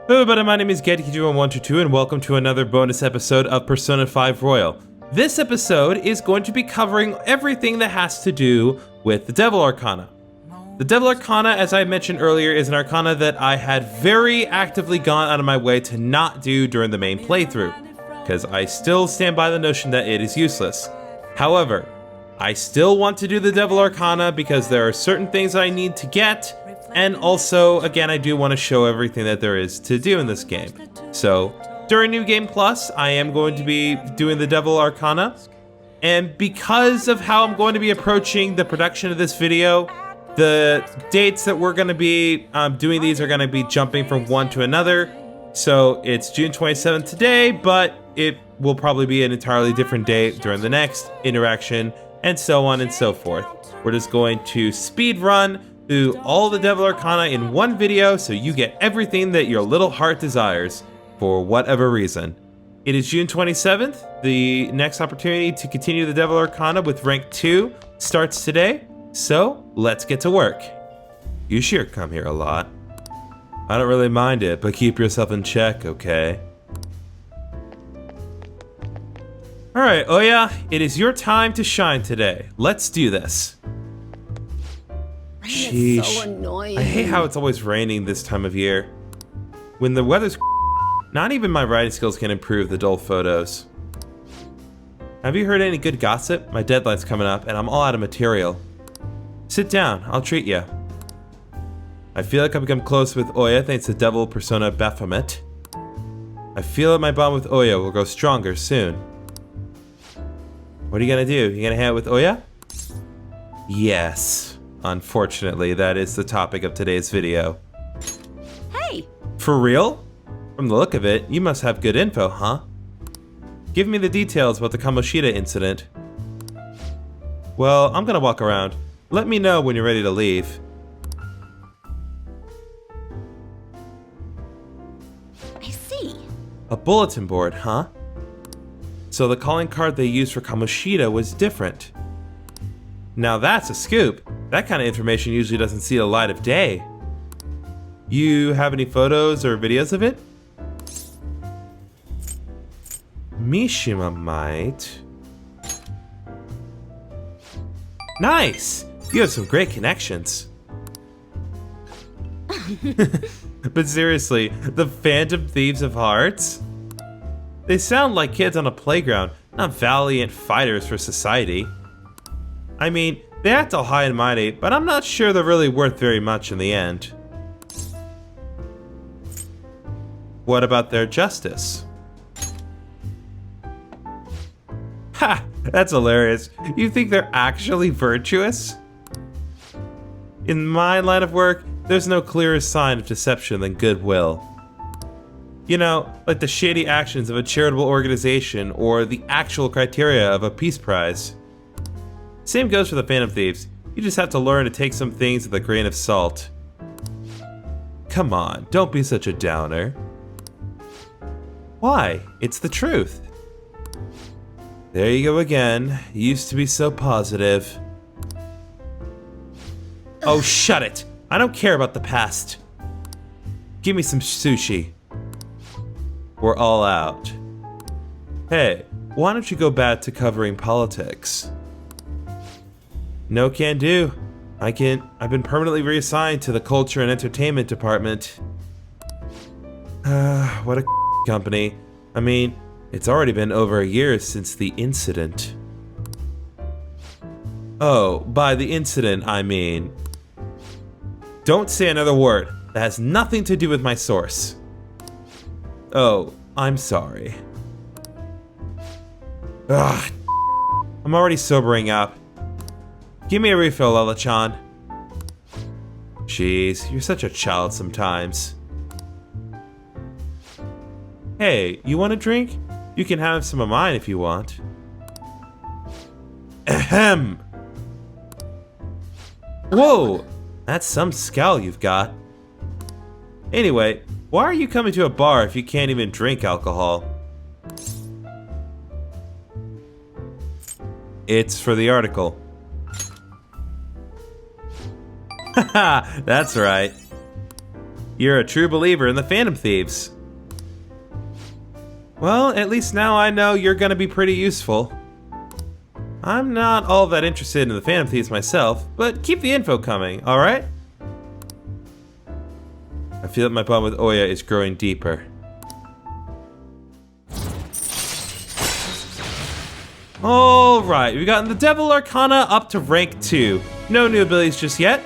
Hello everybody, my name is Getkey122 and welcome to another bonus episode of Persona 5 Royal. This episode is going to be covering everything that has to do with the Devil Arcana. The Devil Arcana, as I mentioned earlier, is an arcana that I had very actively gone out of my way to not do during the main playthrough, because I still stand by the notion that it is useless. However, I still want to do the Devil Arcana because there are certain things I need to get, and also, again, I do want to show everything that there is to do in this game. So, during New Game Plus, I am going to be doing the Devil Arcana, and because of how I'm going to be approaching the production of this video, the dates that we're going to be doing these are going to be jumping from one to another. So, it's June 27th today, but it will probably be an entirely different day during the next interaction, and so on and so forth. We're just going to speed run through all the Devil Arcana in one video so you get everything that your little heart desires for whatever reason. It is June 27th. The next opportunity to continue the Devil Arcana with rank 2 starts today, so let's get to work. You sure come here a lot. I don't really mind it, but keep yourself in check, okay? Alright, Oya, it is your time to shine today. Let's do this. Sheesh. It's so annoying. I hate how it's always raining this time of year. When the weather's not even my writing skills can improve the dull photos. Have you heard any good gossip? My deadline's coming up and I'm all out of material. Sit down, I'll treat you. I feel like I've become close with Oya thanks to Devil Persona Baphomet. I feel that my bond with Oya will grow stronger soon. What are you gonna do? You gonna hang out with Oya? Yes. Unfortunately, that is the topic of today's video. Hey! For real? From the look of it, you must have good info, huh? Give me the details about the Kamoshida incident. Well, I'm gonna walk around. Let me know when you're ready to leave. I see. A bulletin board, huh? So the calling card they used for Kamoshida was different. Now that's a scoop. That kind of information usually doesn't see the light of day. You have any photos or videos of it? Mishima might. Nice! You have some great connections. But seriously, the Phantom Thieves of Hearts? They sound like kids on a playground, not valiant fighters for society. I mean, they act all high and mighty, but I'm not sure they're really worth very much in the end. What about their justice? Ha! That's hilarious. You think they're actually virtuous? In my line of work, there's no clearer sign of deception than goodwill. You know, like the shady actions of a charitable organization or the actual criteria of a peace prize. Same goes for the Phantom Thieves. You just have to learn to take some things with a grain of salt. Come on, don't be such a downer. Why? It's the truth. There you go again. You used to be so positive. Oh, shut it! I don't care about the past. Give me some sushi. We're all out. Hey, why don't you go back to covering politics? No can do. I've been permanently reassigned to the culture and entertainment department. What a company. I mean, it's already been over a year since the incident. Oh, by the incident, I mean... Don't say another word. That has nothing to do with my source. Oh, I'm sorry. Ugh. I'm already sobering up. Give me a refill, Lala-chan. Jeez, you're such a child sometimes. Hey, you want a drink? You can have some of mine if you want. Ahem! Whoa! That's some scowl you've got. Anyway, why are you coming to a bar if you can't even drink alcohol? It's for the article. Haha, that's right. You're a true believer in the Phantom Thieves. Well, at least now I know you're gonna be pretty useful. I'm not all that interested in the Phantom Thieves myself, but keep the info coming, alright? I feel that my bond with Oya is growing deeper. Alright, we've gotten the Devil Arcana up to rank 2. No new abilities just yet.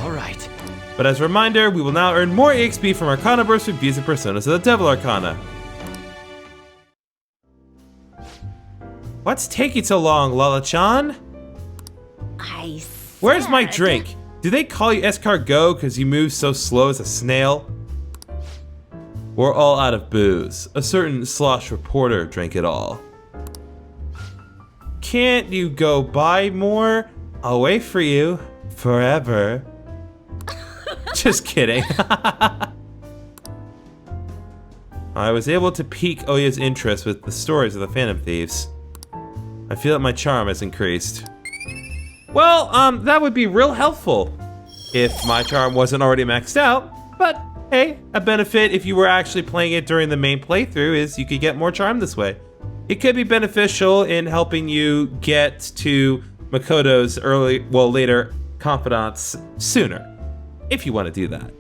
Alright. But as a reminder, we will now earn more EXP from Arcana Burst reviews and personas of the Devil Arcana. What's taking so long, Lala-chan? Where's my drink? Do they call you escargot because you move so slow as a snail? We're all out of booze. A certain slosh reporter drank it all. Can't you go buy more? I'll wait for you forever. Just kidding. I was able to pique Oya's interest with the stories of the Phantom Thieves. I feel that my charm has increased. Well, that would be real helpful if my charm wasn't already maxed out, but hey, a benefit if you were actually playing it during the main playthrough is you could get more charm this way. It could be beneficial in helping you get to Makoto's later confidants sooner, if you want to do that.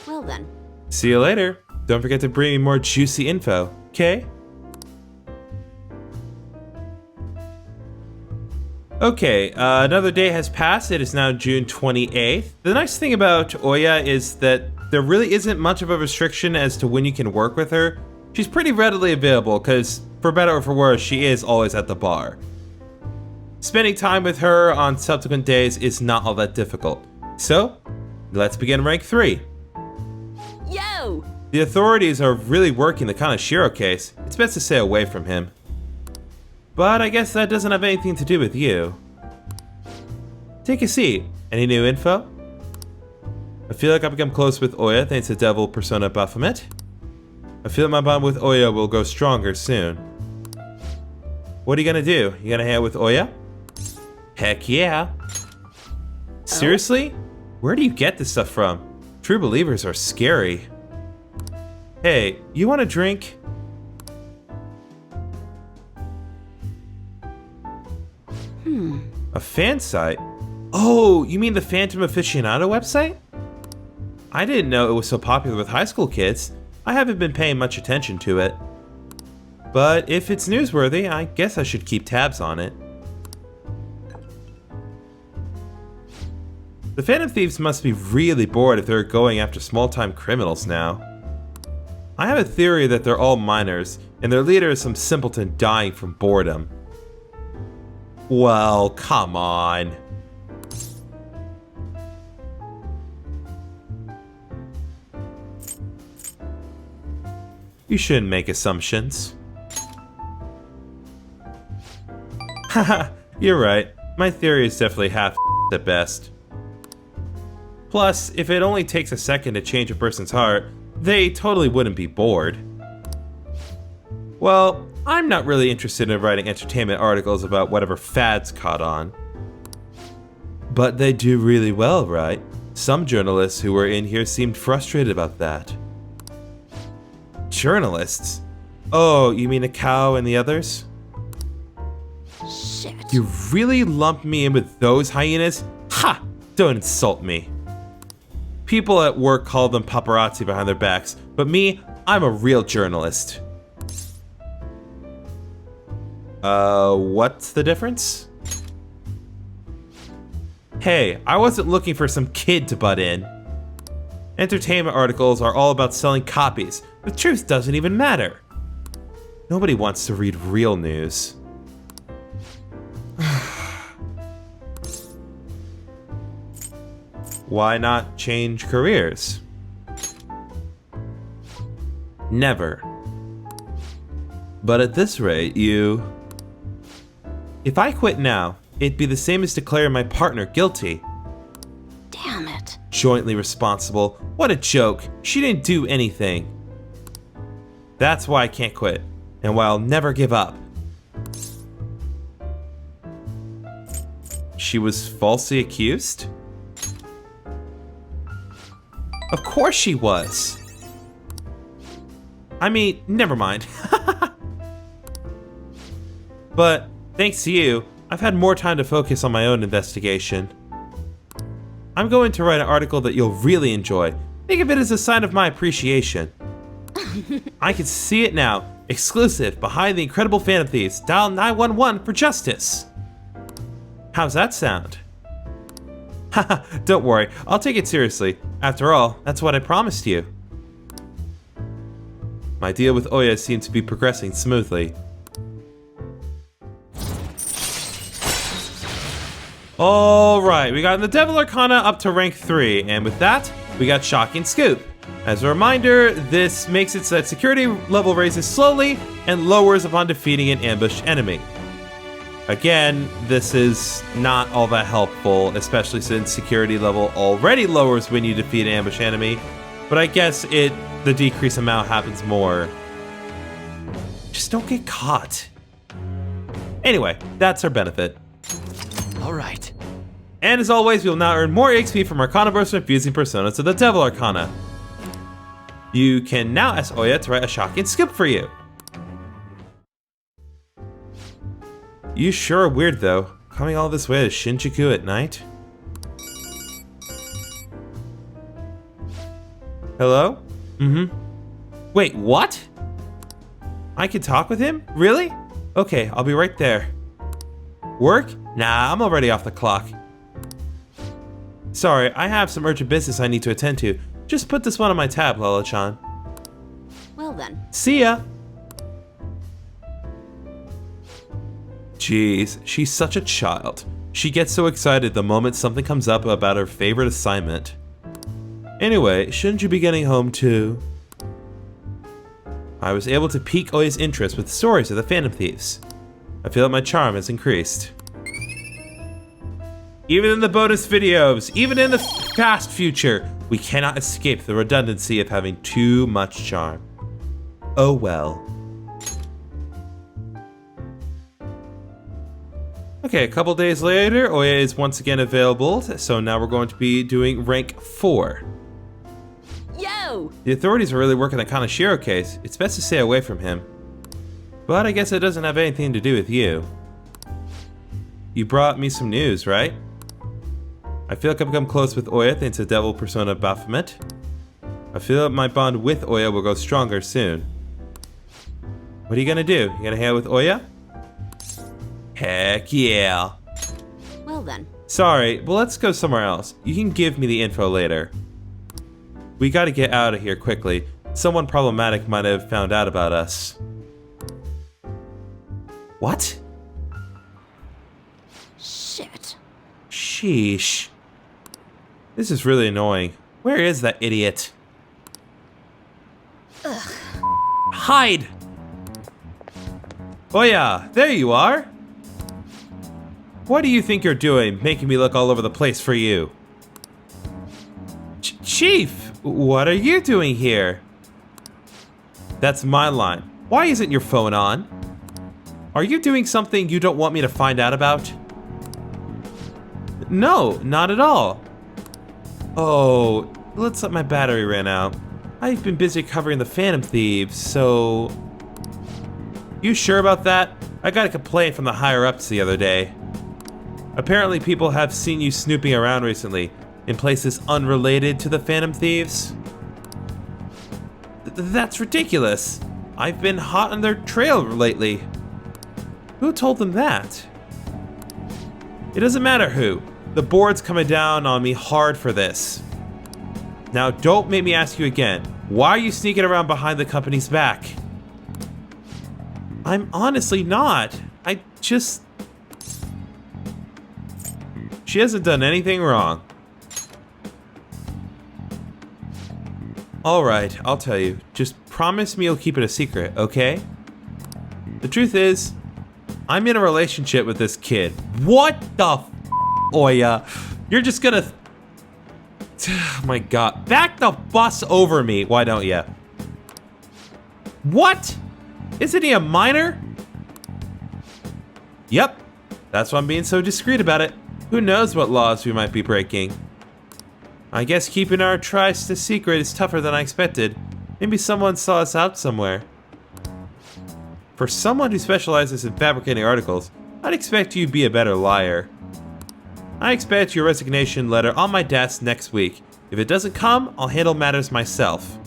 Well then. See you later. Don't forget to bring me more juicy info, okay? Okay, another day has passed. It is now June 28th. The nice thing about Oya is that there really isn't much of a restriction as to when you can work with her. She's pretty readily available because, for better or for worse, she is always at the bar. Spending time with her on subsequent days is not all that difficult. So, let's begin rank 3. Yo! The authorities are really working the Kaneshiro case. It's best to stay away from him. But I guess that doesn't have anything to do with you. Take a seat. Any new info? I feel like I've become close with Oya thanks to Devil Persona Baphomet. I feel that my bond with Oya will go stronger soon. What are you gonna do? You gonna hang out with Oya? Heck yeah. Seriously? Where do you get this stuff from? True believers are scary. Hey, you want a drink? A fan site? Oh, you mean the Phantom Aficionado website? I didn't know it was so popular with high school kids. I haven't been paying much attention to it. But if it's newsworthy, I guess I should keep tabs on it. The Phantom Thieves must be really bored if they're going after small-time criminals now. I have a theory that they're all minors, and their leader is some simpleton dying from boredom. Well, come on. You shouldn't make assumptions. Haha, you're right. My theory is definitely half at best. Plus, if it only takes a second to change a person's heart, they totally wouldn't be bored. Well, I'm not really interested in writing entertainment articles about whatever fads caught on. But they do really well, right? Some journalists who were in here seemed frustrated about that. Journalists? Oh, you mean Akao and the others? Shit. You really lumped me in with those hyenas? Ha! Don't insult me. People at work call them paparazzi behind their backs, but me, I'm a real journalist. What's the difference? Hey, I wasn't looking for some kid to butt in. Entertainment articles are all about selling copies. The truth doesn't even matter. Nobody wants to read real news. Why not change careers? Never. But at this rate, you... If I quit now, it'd be the same as declaring my partner guilty. Damn it. Jointly responsible. What a joke. She didn't do anything. That's why I can't quit, and why I'll never give up. She was falsely accused? Of course she was. I mean, never mind. But thanks to you, I've had more time to focus on my own investigation. I'm going to write an article that you'll really enjoy. Think of it as a sign of my appreciation. I can see it now. Exclusive, behind the incredible Phantom Thieves. Dial 911 for justice. How's that sound? Haha, don't worry. I'll take it seriously. After all, that's what I promised you. My deal with Oya seems to be progressing smoothly. Alright, we got the Devil Arcana up to rank 3, and with that, we got Shocking Scoop. As a reminder, this makes it so that security level raises slowly and lowers upon defeating an ambushed enemy. Again, this is not all that helpful, especially since security level already lowers when you defeat an ambushed enemy, but I guess the decrease amount happens more. Just don't get caught. Anyway, that's our benefit. All right. And as always, we will now earn more XP from Arcana Burst from fusing personas to the Devil Arcana. You can now ask Oya to write a Shocking Scoop for you. You sure are weird though, coming all this way to Shinjuku at night. Hello? Mm-hmm. Wait, what? I can talk with him? Really? Okay, I'll be right there. Work? Nah, I'm already off the clock. Sorry, I have some urgent business I need to attend to. Just put this one on my tab, Lala-chan. Well then. See ya! Jeez, she's such a child. She gets so excited the moment something comes up about her favorite assignment. Anyway, shouldn't you be getting home too? I was able to pique Oya's interest with stories of the Phantom Thieves. I feel that my charm has increased. Even in the bonus videos, even in the past future, we cannot escape the redundancy of having too much charm. Oh well. Okay, a couple days later, Oya is once again available, so now we're going to be doing rank 4. Yo! The authorities are really working the Kaneshiro case. It's best to stay away from him. But I guess it doesn't have anything to do with you. You brought me some news, right? I feel like I've become close with Oya thanks to Devil Persona Baphomet. I feel that my bond with Oya will go stronger soon. What are you gonna do? You gonna hang out with Oya? Heck yeah. Well then. Sorry, but let's go somewhere else. You can give me the info later. We gotta get out of here quickly. Someone problematic might have found out about us. What? Shit. Sheesh. This is really annoying. Where is that idiot? Ugh. Hide! Oya, there you are! What do you think you're doing, making me look all over the place for you? Chief, what are you doing here? That's my line. Why isn't your phone on? Are you doing something you don't want me to find out about? No, not at all. Oh, looks like my battery ran out. I've been busy covering the Phantom Thieves, so... You sure about that? I got a complaint from the higher-ups the other day. Apparently people have seen you snooping around recently, in places unrelated to the Phantom Thieves. That's ridiculous. I've been hot on their trail lately. Who told them that? It doesn't matter who. The board's coming down on me hard for this. Now don't make me ask you again. Why are you sneaking around behind the company's back? I'm honestly not. I just... She hasn't done anything wrong. Alright, I'll tell you. Just promise me you'll keep it a secret, okay? The truth is, I'm in a relationship with this kid. What the f***, Oya? You're just gonna... Oh my god. Back the bus over me, why don't ya? What? Isn't he a minor? Yep. That's why I'm being so discreet about it. Who knows what laws we might be breaking. I guess keeping our tryst a secret is tougher than I expected. Maybe someone saw us out somewhere. For someone who specializes in fabricating articles, I'd expect you to be a better liar. I expect your resignation letter on my desk next week. If it doesn't come, I'll handle matters myself.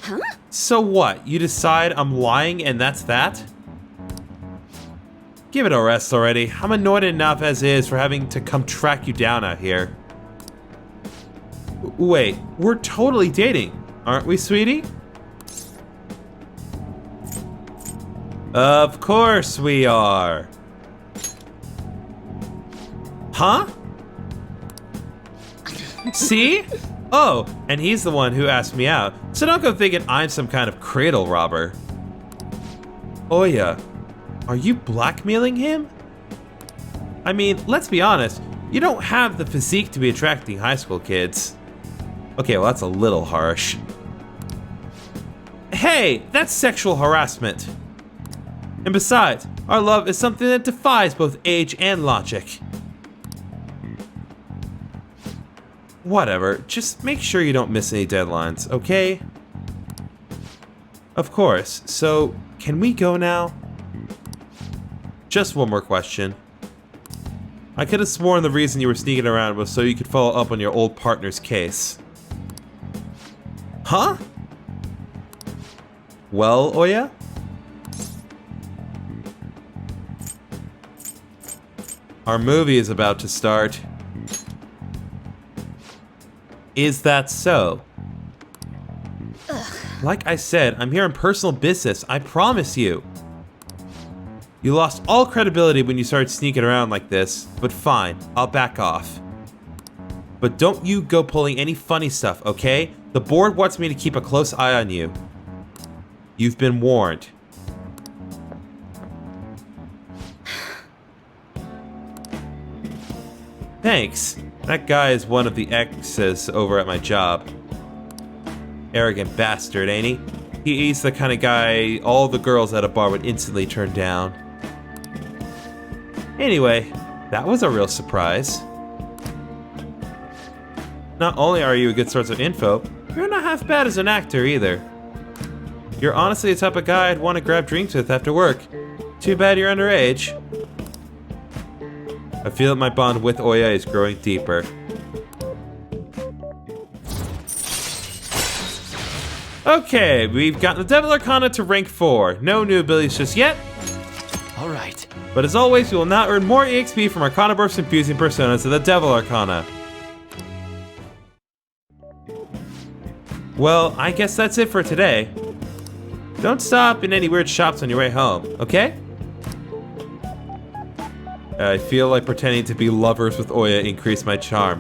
Huh? So what? You decide I'm lying and that's that? Give it a rest already. I'm annoyed enough as is for having to come track you down out here. Wait, we're totally dating, aren't we, sweetie? Of course we are. Huh? See? Oh, and he's the one who asked me out, so don't go thinking I'm some kind of cradle robber. Oya, are you blackmailing him? I mean, let's be honest, you don't have the physique to be attracting high school kids. Okay, well that's a little harsh. Hey, that's sexual harassment. And besides, our love is something that defies both age and logic. Whatever, just make sure you don't miss any deadlines, okay? Of course, so can we go now? Just one more question. I could have sworn the reason you were sneaking around was so you could follow up on your old partner's case. Huh? Well, Oya? Our movie is about to start. Is that so? Like I said, I'm here on personal business, I promise you. You lost all credibility when you started sneaking around like this, but fine, I'll back off. But don't you go pulling any funny stuff, okay? The board wants me to keep a close eye on you. You've been warned. Thanks. That guy is one of the exes over at my job. Arrogant bastard, ain't he? He's the kind of guy all the girls at a bar would instantly turn down. Anyway, that was a real surprise. Not only are you a good source of info, you're not half bad as an actor either. You're honestly the type of guy I'd want to grab drinks with after work. Too bad you're underage. I feel that my bond with Oya is growing deeper. Okay, we've gotten the Devil Arcana to rank 4. No new abilities just yet. All right. But as always, we will now earn more EXP from Arcana Bursts and fusing personas to the Devil Arcana. Well, I guess that's it for today. Don't stop in any weird shops on your way home, okay? I feel like pretending to be lovers with Oya increased my charm.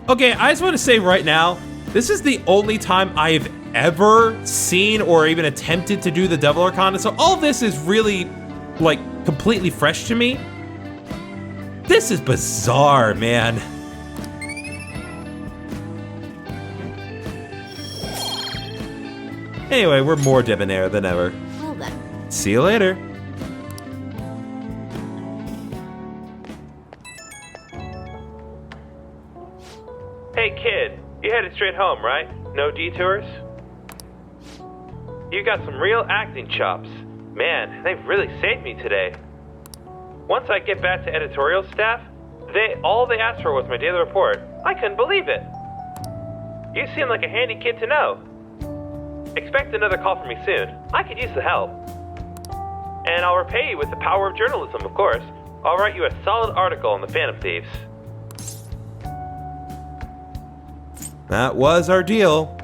Okay, I just want to say right now, this is the only time I've ever seen or even attempted to do the Devil Arcana, so all this is really, like, completely fresh to me. This is bizarre, man. Anyway, we're more debonair than ever. Well then. See you later. Hey kid, you headed straight home, right? No detours? You got some real acting chops. Man, they've really saved me today. Once I get back to editorial staff, all they asked for was my daily report. I couldn't believe it. You seem like a handy kid to know. Expect another call from me soon. I could use the help. And I'll repay you with the power of journalism, of course. I'll write you a solid article on the Phantom Thieves. That was our deal.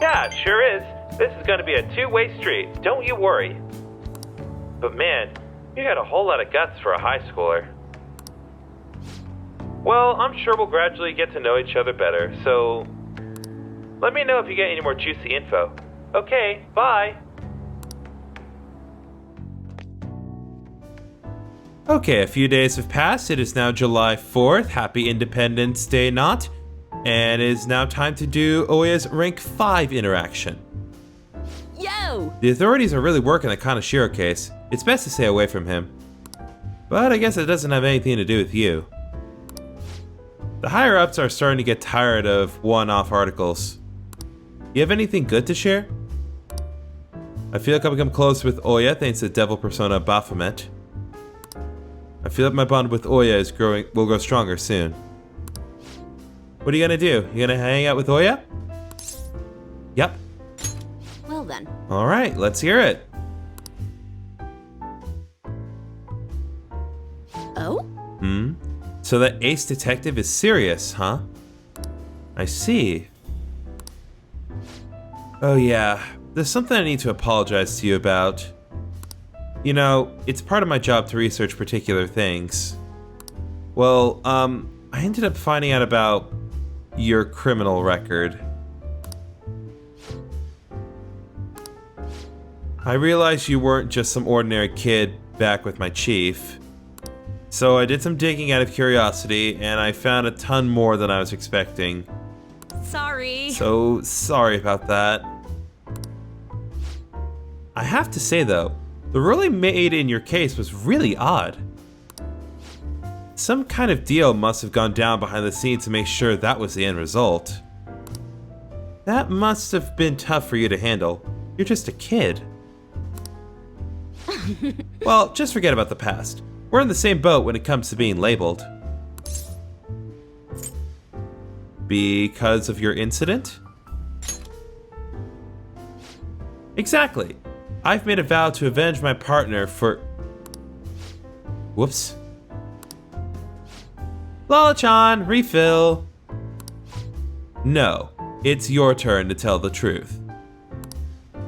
Yeah, it sure is. This is going to be a two-way street. Don't you worry. But man, you got a whole lot of guts for a high schooler. Well, I'm sure we'll gradually get to know each other better, so let me know if you get any more juicy info. Okay, bye. Okay, a few days have passed. It is now July 4th. Happy Independence Day, not. And it is now time to do Oya's rank 5 interaction. Yo! The authorities are really working the Kaneshiro case. It's best to stay away from him. But I guess it doesn't have anything to do with you. The higher-ups are starting to get tired of one-off articles. You have anything good to share? I feel like I've become close with Oya thanks to devil persona Baphomet. I feel like my bond with Oya will grow stronger soon. What are you gonna do? You gonna hang out with Oya? Yep. Well then. Alright, let's hear it. Oh? So that ace detective is serious, huh? I see. Oh yeah, there's something I need to apologize to you about. You know, it's part of my job to research particular things. Well, I ended up finding out about your criminal record. I realized you weren't just some ordinary kid back with my chief. So I did some digging out of curiosity, and I found a ton more than I was expecting. Sorry. So, sorry about that. I have to say though, the ruling made in your case was really odd. Some kind of deal must have gone down behind the scenes to make sure that was the end result. That must have been tough for you to handle. You're just a kid. Well, just forget about the past. We're in the same boat when it comes to being labeled. Because of your incident? Exactly. I've made a vow to avenge my partner for... Whoops. Lala-chan, refill. No, it's your turn to tell the truth.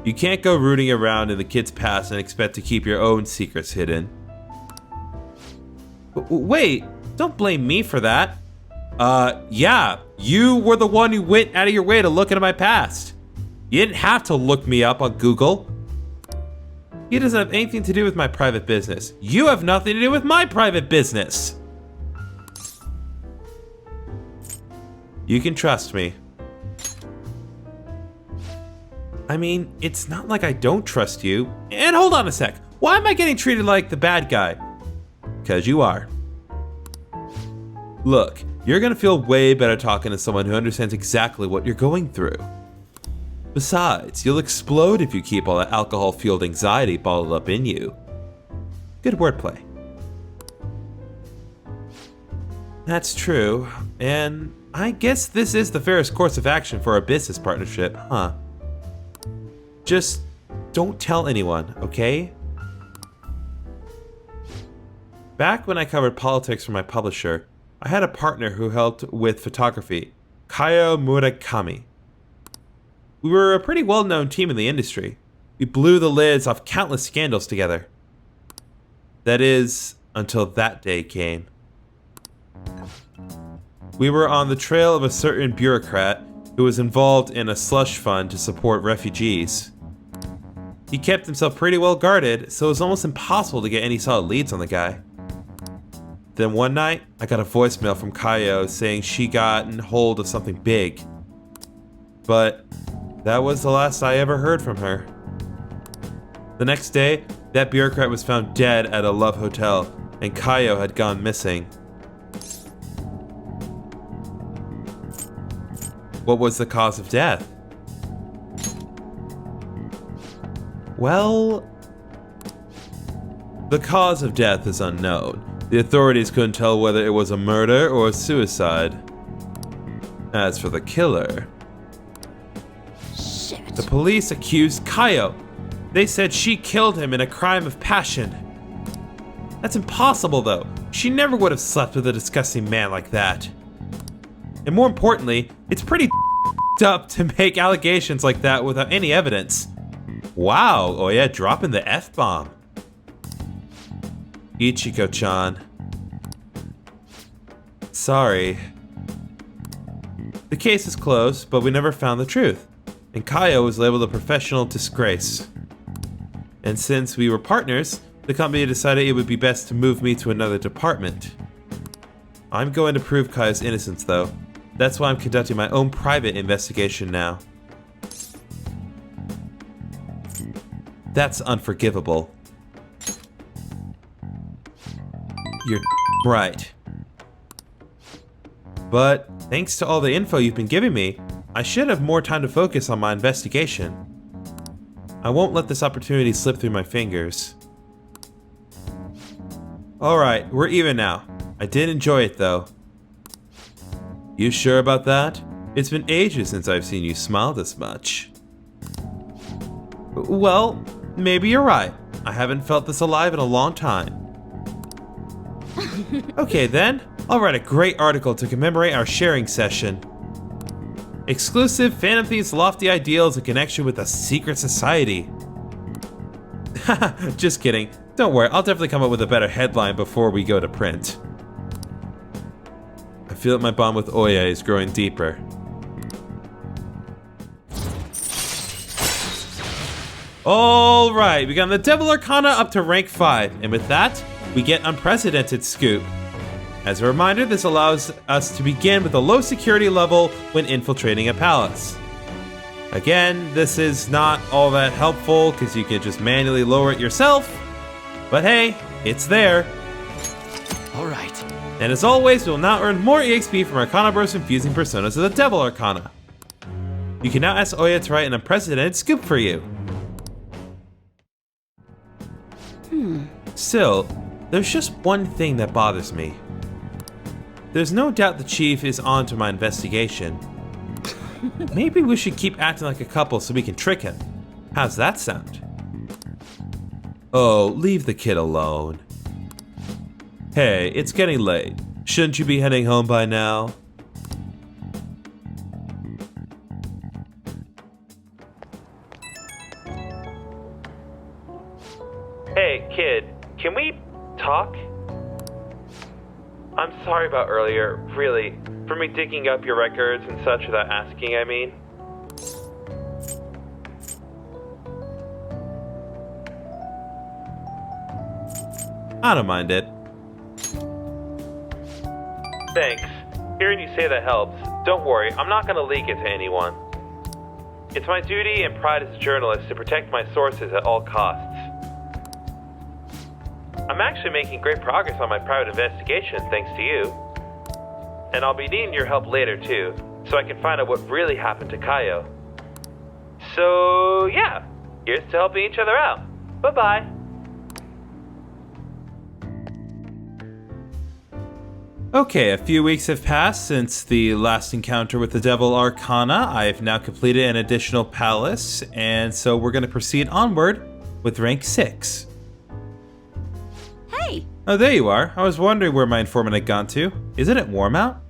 You can't go rooting around in the kid's past and expect to keep your own secrets hidden. Wait, don't blame me for that. Yeah, you were the one who went out of your way to look into my past. You didn't have to look me up on Google. It doesn't have anything to do with my private business. You have nothing to do with my private business. You can trust me. I mean, it's not like I don't trust you. And hold on a sec. Why am I getting treated like the bad guy? Because you are. Look, you're gonna feel way better talking to someone who understands exactly what you're going through. Besides, you'll explode if you keep all that alcohol-fueled anxiety bottled up in you. Good wordplay. That's true, and I guess this is the fairest course of action for our business partnership, huh? Just don't tell anyone, okay? Back when I covered politics for my publisher, I had a partner who helped with photography, Kaio Murakami. We were a pretty well-known team in the industry. We blew the lids off countless scandals together. That is, until that day came. We were on the trail of a certain bureaucrat who was involved in a slush fund to support refugees. He kept himself pretty well guarded, so it was almost impossible to get any solid leads on the guy. Then one night, I got a voicemail from Kaio saying she gotten hold of something big. But that was the last I ever heard from her. The next day, that bureaucrat was found dead at a love hotel, and Kaio had gone missing. What was the cause of death? Well, the cause of death is unknown. The authorities couldn't tell whether it was a murder or a suicide. As for the killer, Shit. the police accused Kaio. They said she killed him in a crime of passion. That's impossible though. She never would have slept with a disgusting man like that. And more importantly, it's pretty up to make allegations like that without any evidence. Wow, oh yeah, dropping the F-bomb. Ichiko-chan. Sorry. The case is closed, but we never found the truth, and Kaio was labeled a professional disgrace. And since we were partners, the company decided it would be best to move me to another department. I'm going to prove Kaio's innocence though. That's why I'm conducting my own private investigation now. That's unforgivable. You're right. But thanks to all the info you've been giving me, I should have more time to focus on my investigation. I won't let this opportunity slip through my fingers. Alright, we're even now. I did enjoy it though. You sure about that? It's been ages since I've seen you smile this much. Well, maybe you're right. I haven't felt this alive in a long time. Okay then, I'll write a great article to commemorate our sharing session. Exclusive Phantom Thieves' lofty ideals in connection with a secret society. Haha, just kidding. Don't worry, I'll definitely come up with a better headline before we go to print. I feel that my bond with Oya is growing deeper. Alright, we got the Devil Arcana up to rank 5, and with that, we get Unprecedented Scoop. As a reminder, this allows us to begin with a low security level when infiltrating a palace. Again, this is not all that helpful because you can just manually lower it yourself, but hey, it's there. Alright. And as always, we will now earn more EXP from Arcana Burst infusing personas of the Devil Arcana. You can now ask Oya to write an Unprecedented Scoop for you. Still, there's just one thing that bothers me. There's no doubt the chief is on to my investigation. Maybe we should keep acting like a couple so we can trick him. How's that sound? Oh, leave the kid alone. Hey, it's getting late. Shouldn't you be heading home by now? Hey, kid, can we talk? I'm sorry about earlier, really, for me digging up your records and such without asking, I mean. I don't mind it. Thanks. Hearing you say that helps. Don't worry, I'm not gonna leak it to anyone. It's my duty and pride as a journalist to protect my sources at all costs. I'm actually making great progress on my private investigation thanks to you. And I'll be needing your help later too, so I can find out what really happened to Kaio. So yeah, here's to helping each other out. Bye-bye. Okay, a few weeks have passed since the last encounter with the Devil Arcana. I've now completed an additional palace, and so we're going to proceed onward with rank 6. Hey! Oh, there you are. I was wondering where my informant had gone to. Isn't it warm out?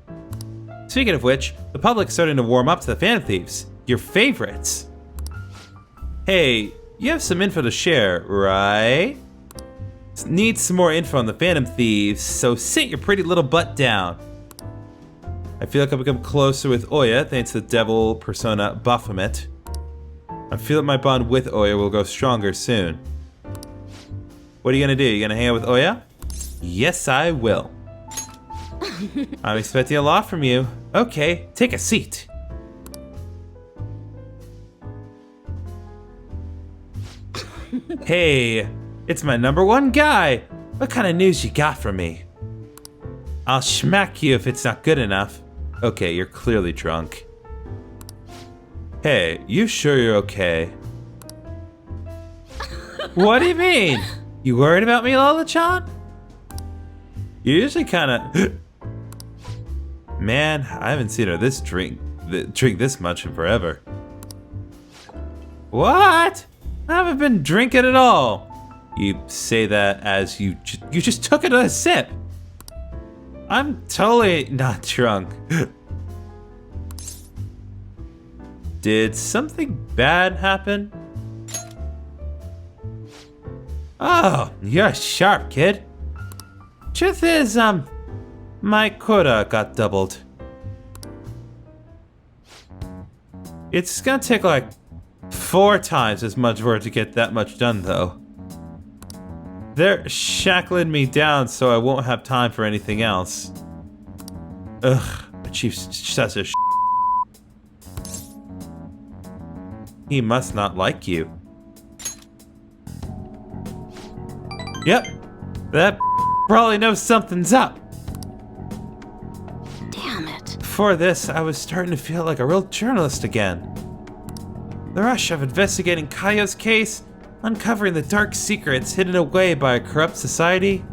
Speaking of which, the public's starting to warm up to the Phantom Thieves, your favorites. Hey, you have some info to share, right? Need some more info on the Phantom Thieves, so sit your pretty little butt down. I feel like I've become closer with Oya thanks to the Devil persona Baphomet. I feel that my bond with Oya will grow stronger soon. What are you gonna do? You gonna hang out with Oya? Yes, I will. I'm expecting a lot from you. Okay, take a seat. Hey, it's my #1 guy. What kind of news you got for me? I'll smack you if it's not good enough. Okay, you're clearly drunk. Hey, you sure you're okay? What do you mean? You worried about me, Lola-chan? You usually kinda... Man, I haven't seen her drink this much in forever. What? I haven't been drinking at all. You say that as you just took another sip. I'm totally not drunk. Did something bad happen? Oh, you're sharp, kid. Truth is, my quota got doubled. It's gonna take like 4 times as much work to get that much done, though. They're shackling me down so I won't have time for anything else. Ugh, the chief's such a He must not like you. Yep, that probably knows something's up. Damn it. Before this, I was starting to feel like a real journalist again. The rush of investigating Kaio's case, uncovering the dark secrets hidden away by a corrupt society.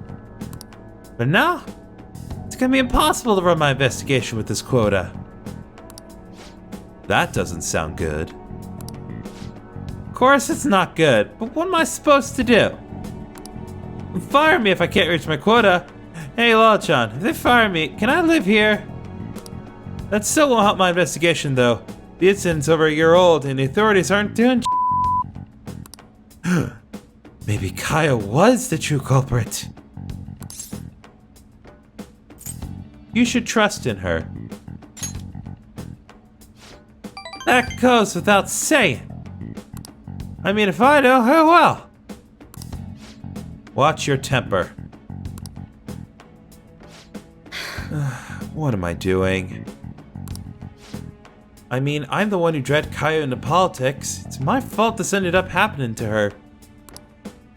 But now, it's gonna be impossible to run my investigation with this quota. That doesn't sound good. Of course it's not good, but what am I supposed to do? Fire me if I can't reach my quota. Hey Law-chan, if they fire me, can I live here? That still won't help my investigation though. The incident's over a year old and the authorities aren't doing Maybe Kaio was the true culprit. You should trust in her. That goes without saying. I mean, if I know her well. Watch your temper. What am I doing? I mean, I'm the one who dragged Kaio into politics. It's my fault this ended up happening to her.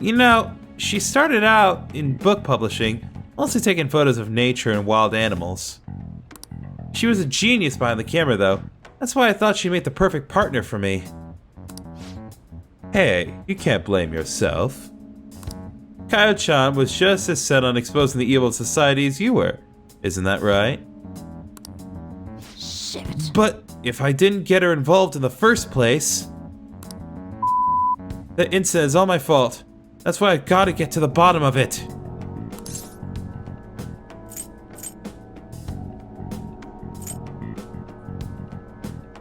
You know, she started out in book publishing, mostly taking photos of nature and wild animals. She was a genius behind the camera though. That's why I thought she'd make the perfect partner for me. Hey, you can't blame yourself. Kaio-chan was just as set on exposing the evil of society as you were. Isn't that right? Shit. But if I didn't get her involved in the first place... That incident is all my fault. That's why I gotta get to the bottom of it.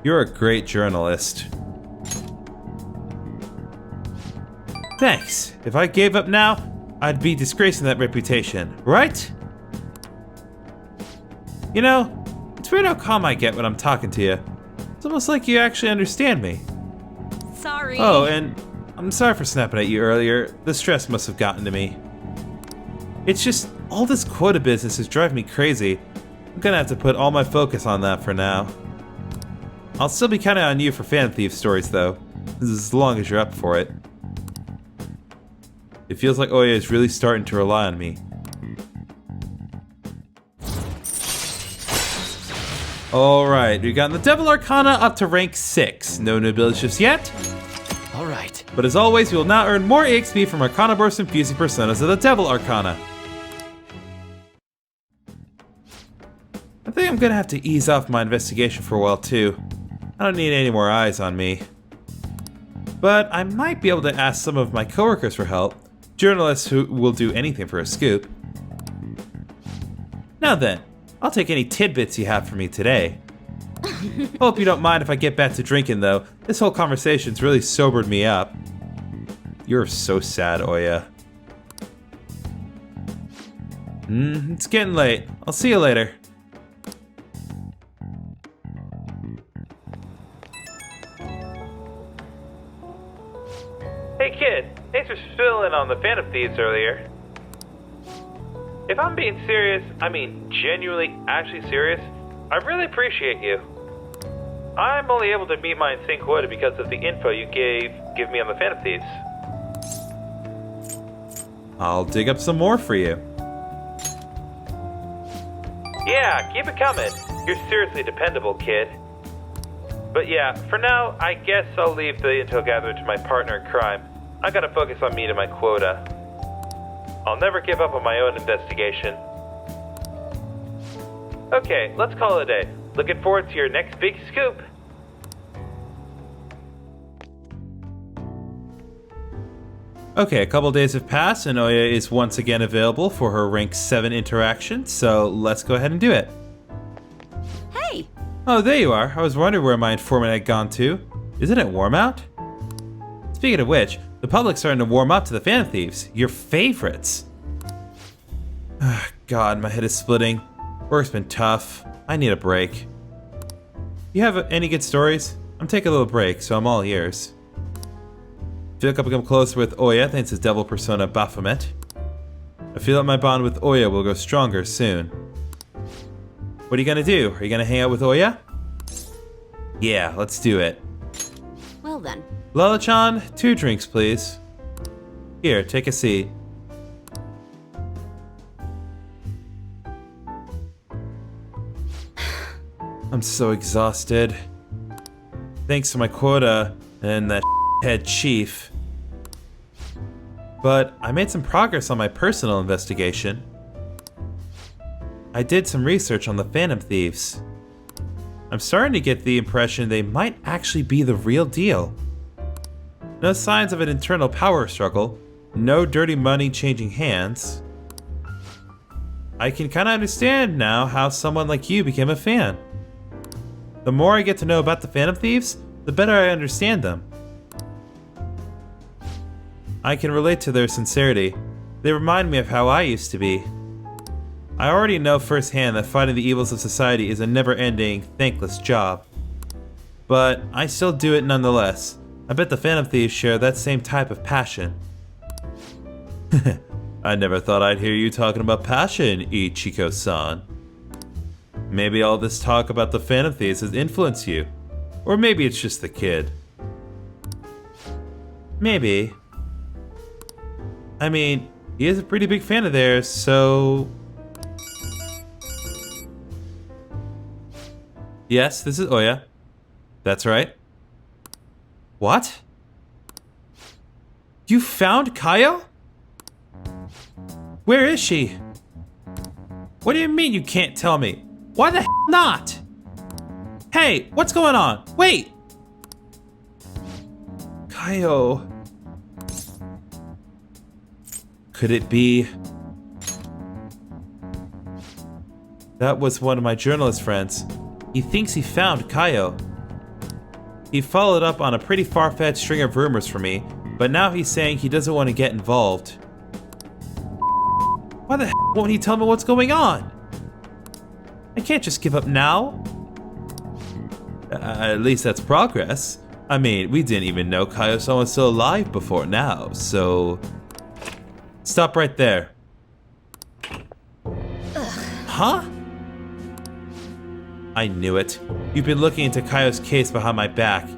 You're a great journalist. Thanks. If I gave up now, I'd be disgracing that reputation, right? You know, it's weird how calm I get when I'm talking to you. It's almost like you actually understand me. Sorry. Oh, and I'm sorry for snapping at you earlier. The stress must have gotten to me. It's just, all this quota business is driving me crazy. I'm gonna have to put all my focus on that for now. I'll still be counting on you for Fan Thief stories though, as long as you're up for it. It feels like Oya is really starting to rely on me. Alright, we've gotten the Devil Arcana up to rank 6. No new abilities just yet. Alright. But as always, we will now earn more EXP from Arcana Burst and fusing personas of the Devil Arcana. I think I'm gonna have to ease off my investigation for a while too. I don't need any more eyes on me. But I might be able to ask some of my coworkers for help. Journalists who will do anything for a scoop. Now then, I'll take any tidbits you have for me today. Hope you don't mind if I get back to drinking though. This whole conversation's really sobered me up. You're so sad, Oya. It's getting late. I'll see you later. Hey kid, thanks for spilling on the Phantom Thieves earlier. If I'm being serious, I mean genuinely, actually serious, I really appreciate you. I'm only able to meet my insane quota because of the info you give me on the Phantom Thieves. I'll dig up some more for you. Yeah, keep it coming. You're seriously dependable, kid. But yeah, for now, I guess I'll leave the intel gatherer to my partner in crime. I gotta focus on meeting my quota. I'll never give up on my own investigation. Okay, let's call it a day. Looking forward to your next big scoop. Okay, a couple days have passed and Oya is once again available for her rank 7 interaction, so let's go ahead and do it. Hey. Oh, there you are. I was wondering where my informant had gone to. Isn't it warm out? Speaking of which, the public's starting to warm up to the Phantom Thieves, your favorites. God, my head is splitting. Work's been tough. I need a break. You have any good stories? I'm taking a little break, so I'm all ears. I feel like I've become closer with Oya thanks to Devil Persona Baphomet. I feel like my bond with Oya will go stronger soon. What are you gonna do? Are you gonna hang out with Oya? Yeah, let's do it. Well then. Lala-chan, 2 drinks, please. Here, take a seat. I'm so exhausted. Thanks to my quota and that head chief. But I made some progress on my personal investigation. I did some research on the Phantom Thieves. I'm starting to get the impression they might actually be the real deal. No signs of an internal power struggle, no dirty money changing hands. I can kind of understand now how someone like you became a fan. The more I get to know about the Phantom Thieves, the better I understand them. I can relate to their sincerity. They remind me of how I used to be. I already know firsthand that fighting the evils of society is a never-ending, thankless job. But I still do it nonetheless. I bet the Phantom Thieves share that same type of passion. I never thought I'd hear you talking about passion, Ichiko-san. Maybe all this talk about the Phantom Thieves has influenced you. Or maybe it's just the kid. Maybe. I mean, he is a pretty big fan of theirs, so... Yes, this is Oya. That's right. What? You found Kaio? Where is she? What do you mean you can't tell me? Why the hell not? Hey, what's going on? Wait! Kaio... Could it be... That was one of my journalist friends. He thinks he found Kaio. He followed up on a pretty far-fetched string of rumors for me, but now he's saying he doesn't want to get involved. Why the hell won't he tell me what's going on? I can't just give up now. At least that's progress. I mean, we didn't even know Kaio-san was still alive before now, so... Stop right there. Huh? I knew it. You've been looking into Kaio's case behind my back.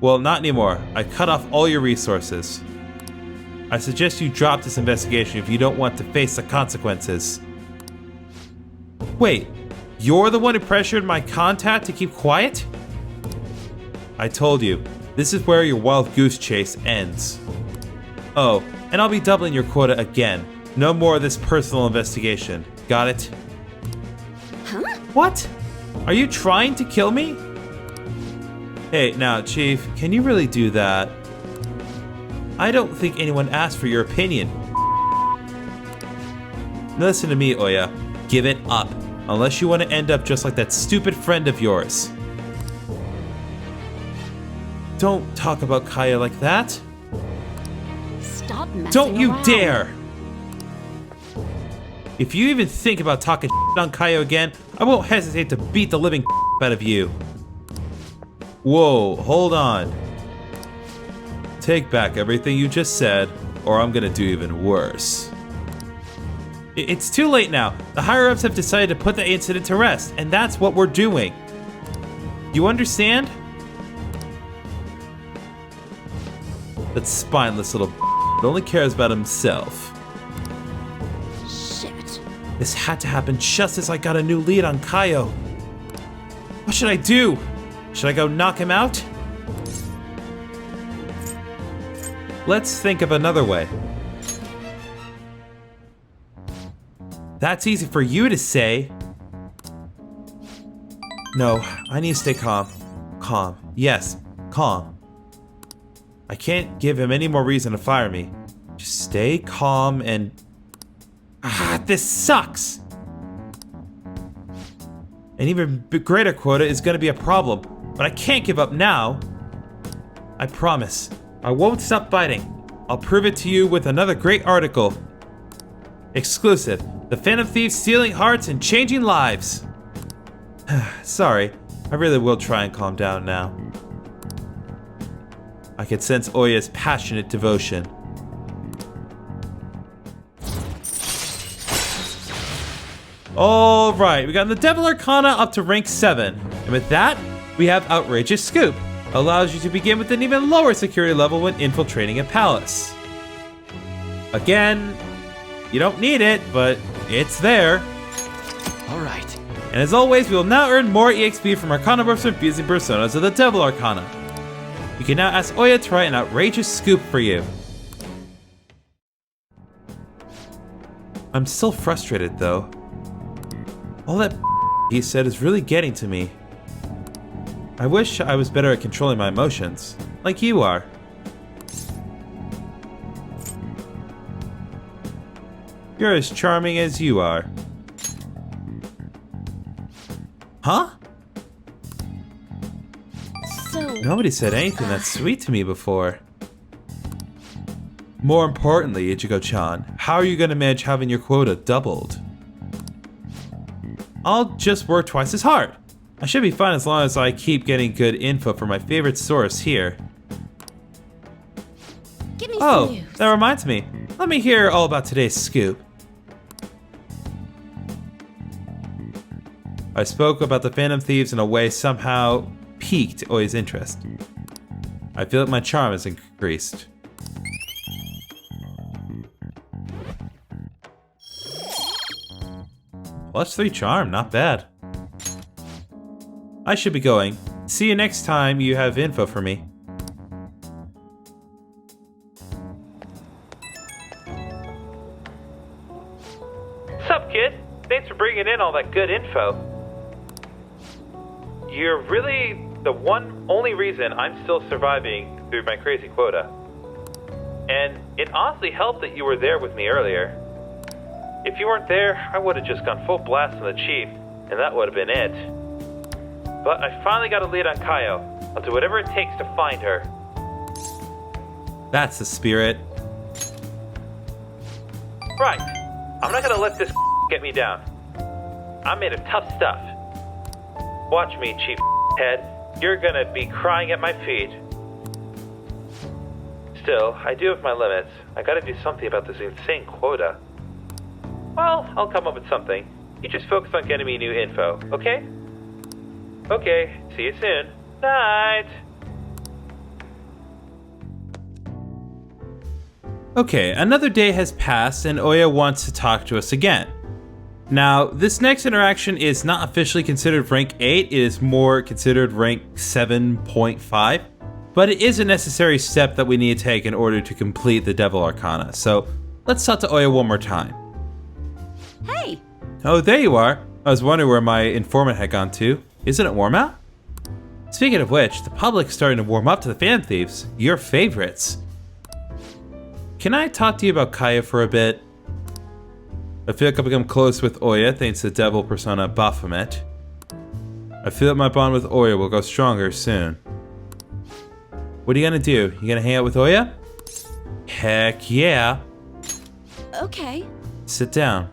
Well, not anymore. I cut off all your resources. I suggest you drop this investigation if you don't want to face the consequences. Wait, you're the one who pressured my contact to keep quiet? I told you, this is where your wild goose chase ends. Oh, and I'll be doubling your quota again. No more of this personal investigation. Got it? Huh? What? Are you trying to kill me? Hey, now, Chief, can you really do that? I don't think anyone asked for your opinion. Listen to me, Oya. Give it up. Unless you want to end up just like that stupid friend of yours. Don't talk about Kaio like that. Stop messing Don't you around. dare! If you even think about talking on Kaio again, I won't hesitate to beat the living out of you. Whoa, hold on. Take back everything you just said, or I'm gonna do even worse. It's too late now. The higher-ups have decided to put the incident to rest, and that's what we're doing. You understand? That spineless little only cares about himself. Shit. This had to happen just as I got a new lead on Kaio. What should I do? Should I go knock him out? Let's think of another way. That's easy for you to say. No, I need to stay calm. Calm. Yes, calm. I can't give him any more reason to fire me. Just stay calm and... this sucks! An even greater quota is gonna be a problem, but I can't give up now. I promise, I won't stop fighting. I'll prove it to you with another great article. Exclusive, the Phantom Thieves stealing hearts and changing lives. Sorry, I really will try and calm down now. I could sense Oya's passionate devotion. Alright, we got the Devil Arcana up to rank 7. And with that, we have Outrageous Scoop. Allows you to begin with an even lower security level when infiltrating a palace. Again, you don't need it, but it's there. All right. And as always, we will now earn more EXP from Arcana buffs from fusing personas of the Devil Arcana. You can now ask Oya to write an outrageous scoop for you. I'm still frustrated though. All that he said is really getting to me. I wish I was better at controlling my emotions, like you are. You're as charming as you are. Huh? So... Nobody said anything that sweet to me before. More importantly, Ichigo-chan, how are you gonna manage having your quota doubled? I'll just work twice as hard. I should be fine as long as I keep getting good info from my favorite source here. Give me some news. That reminds me. Let me hear all about today's scoop. I spoke about the Phantom Thieves in a way somehow piqued Oya's interest. I feel that my charm has increased. +3 charm, not bad. I should be going. See you next time you have info for me. Sup, kid? Thanks for bringing in all that good info. You're really the only reason I'm still surviving through my crazy quota. And it honestly helped that you were there with me earlier. If you weren't there, I would have just gone full blast on the chief, and that would have been it. But I finally got a lead on Kaio. I'll do whatever it takes to find her. That's the spirit. Right. I'm not gonna let this get me down. I'm made of tough stuff. Watch me, Chief Head. You're gonna be crying at my feet. Still, I do have my limits. I gotta do something about this insane quota. Well, I'll come up with something. You just focus on getting me new info, okay? Okay, see you soon. Night! Okay, another day has passed and Oya wants to talk to us again. Now, this next interaction is not officially considered rank 8, it is more considered rank 7.5, but it is a necessary step that we need to take in order to complete the Devil Arcana, so let's talk to Oya one more time. Hey! Oh, there you are. I was wondering where my informant had gone to. Isn't it warm out? Speaking of which, the public's starting to warm up to the Phantom Thieves, your favorites. Can I talk to you about Kaio for a bit? I feel like I've become close with Oya thanks to the Devil Persona Baphomet. I feel that my bond with Oya will go stronger soon. What are you gonna do? You gonna hang out with Oya? Heck yeah. Okay. Sit down.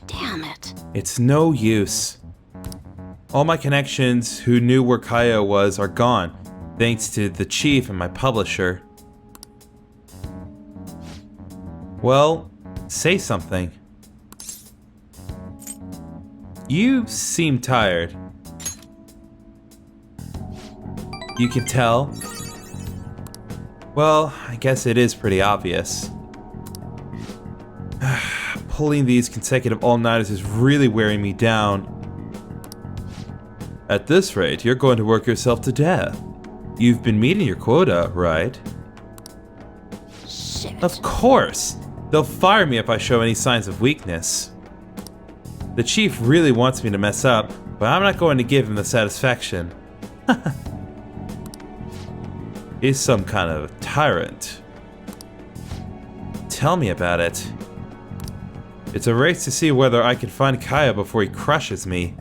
Damn it. It's no use. All my connections who knew where Kaio was are gone, thanks to the chief and my publisher. Well, say something. You seem tired. You can tell? Well, I guess it is pretty obvious. Pulling these consecutive all-nighters is really wearing me down. At this rate, you're going to work yourself to death. You've been meeting your quota, right? Shit. Of course! They'll fire me if I show any signs of weakness. The chief really wants me to mess up, but I'm not going to give him the satisfaction. He's some kind of tyrant. Tell me about it. It's a race to see whether I can find Kaio before he crushes me.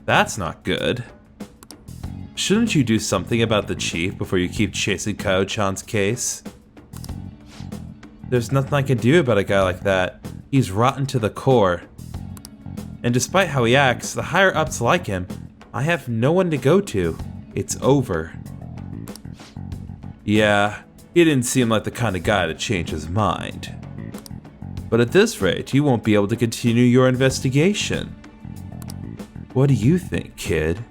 That's not good. Shouldn't you do something about the chief before you keep chasing Kaio-chan's case? There's nothing I can do about a guy like that. He's rotten to the core. And despite how he acts, the higher-ups like him. I have no one to go to. It's over. Yeah, he didn't seem like the kind of guy to change his mind. But at this rate, you won't be able to continue your investigation. What do you think, kid?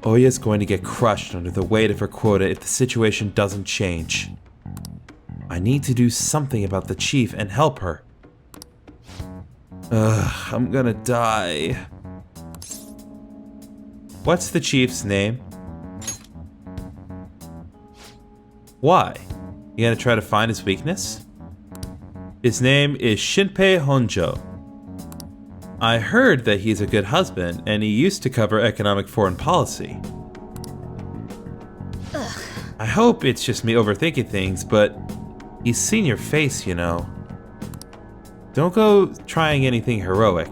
Oya's going to get crushed under the weight of her quota if the situation doesn't change. I need to do something about the chief and help her. I'm gonna die. What's the chief's name? Why? You gonna try to find his weakness? His name is Shinpei Honjo. I heard that he's a good husband, and he used to cover economic foreign policy. Ugh. I hope it's just me overthinking things, but he's seen your face, you know. Don't go trying anything heroic.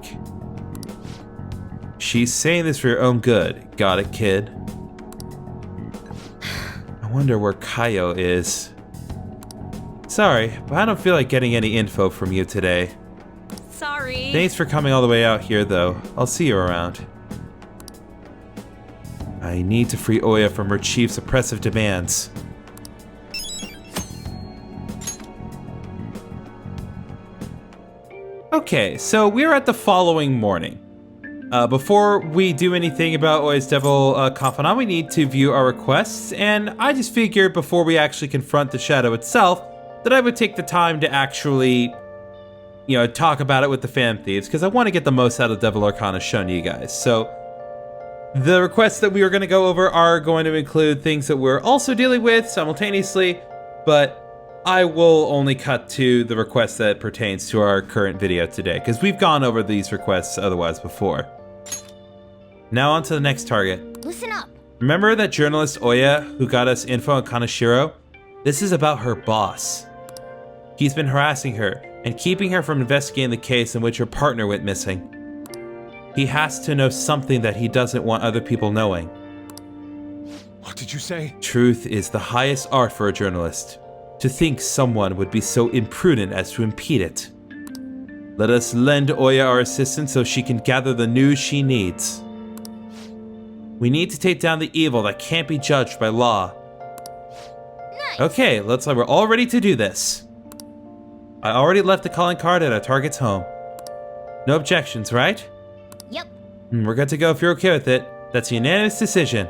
She's saying this for your own good. Got it, kid? I wonder where Kaio is. Sorry, but I don't feel like getting any info from you today. Sorry. Thanks for coming all the way out here, though. I'll see you around. I need to free Oya from her chief's oppressive demands. Okay, so we're at the following morning. Before we do anything about Oya's Devil Confidant, we need to view our requests, and I just figured before we actually confront the shadow itself, that I would take the time to actually, talk about it with the fan thieves, because I want to get the most out of Devil Arcana shown to you guys. So, the requests that we are going to go over are going to include things that we're also dealing with simultaneously, but I will only cut to the request that pertains to our current video today, because we've gone over these requests otherwise before. Now on to the next target. Listen up. Remember that journalist Oya who got us info on Kaneshiro? This is about her boss. He's been harassing her and keeping her from investigating the case in which her partner went missing. He has to know something that he doesn't want other people knowing. What did you say? Truth is the highest art for a journalist. To think someone would be so imprudent as to impede it. Let us lend Oya our assistance so she can gather the news she needs. We need to take down the evil that can't be judged by law. Nice. Okay, looks like we're all ready to do this. I already left the calling card at our target's home. No objections, right? Yep. We're good to go if you're okay with it. That's a unanimous decision.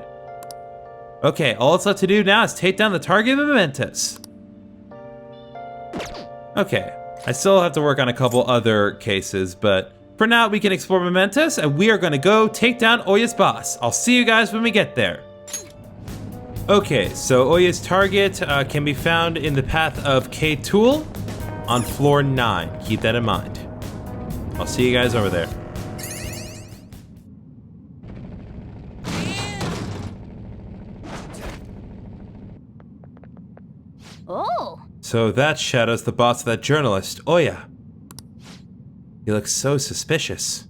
Okay, all it's left to do now is take down the target mementos. Okay, I still have to work on a couple other cases, but for now we can explore mementos, and we are going to go take down Oya's boss. I'll see you guys when we get there. Okay, so Oya's target can be found in the path of K-Tool on floor 9. Keep that in mind. I'll see you guys over there. Oh. So that Shadow's the boss of that journalist, Oya. He looks so suspicious.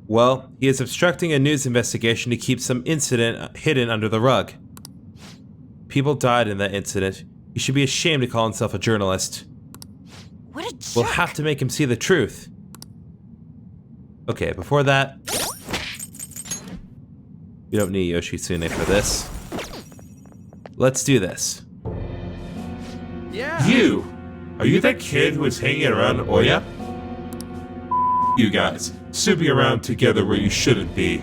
Well, he is obstructing a news investigation to keep some incident hidden under the rug. People died in that incident. He should be ashamed to call himself a journalist. What a jerk. We'll have to make him see the truth. Okay, before that... We don't need Yoshitsune for this. Let's do this. Yeah. You! Are you that kid who was hanging around Oya? You guys, snooping around together where you shouldn't be.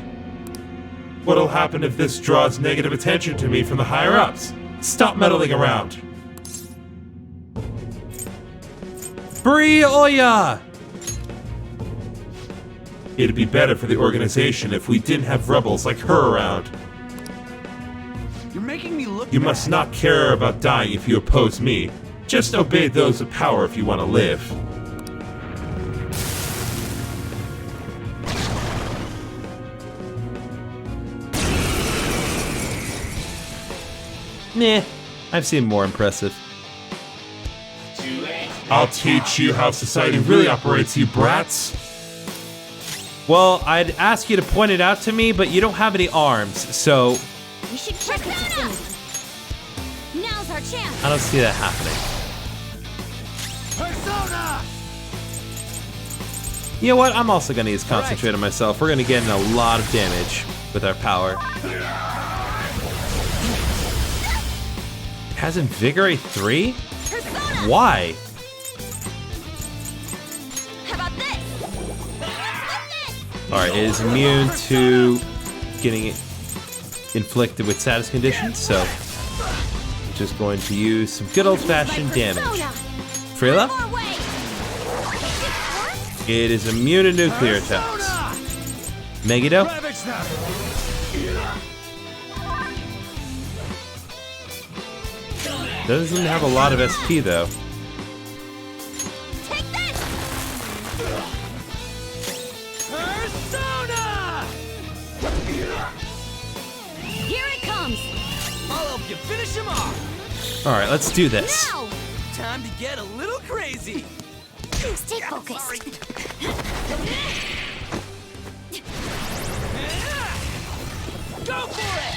What'll happen if this draws negative attention to me from the higher-ups? Stop meddling around! Free Oya! It'd be better for the organization if we didn't have rebels like her around. You're making me look You bad. must not care about dying if you oppose me. Just obey those with power if you want to live. Nah, I've seen more impressive. I'll teach you how society really operates, you brats. Well, I'd ask you to point it out to me, but you don't have any arms, so We should check this affinity. Now's our chance. I don't see that happening. Persona! You know what? I'm also going to use Concentrate on myself. We're going to get in a lot of damage with our power. Has Invigorate 3? Persona. Why? How about this? What's with Alright, it is immune to getting it inflicted with status conditions, so Just going to use some good old-fashioned damage. Persona. Freela? More way. It is immune to nuclear attacks. Megiddo? Ravage them! Doesn't have a lot of SP though. Take this. Persona! Here it comes. I'll help you finish him off. Alright, let's do this. Now. Time to get a little crazy. Stay focused. Go for it!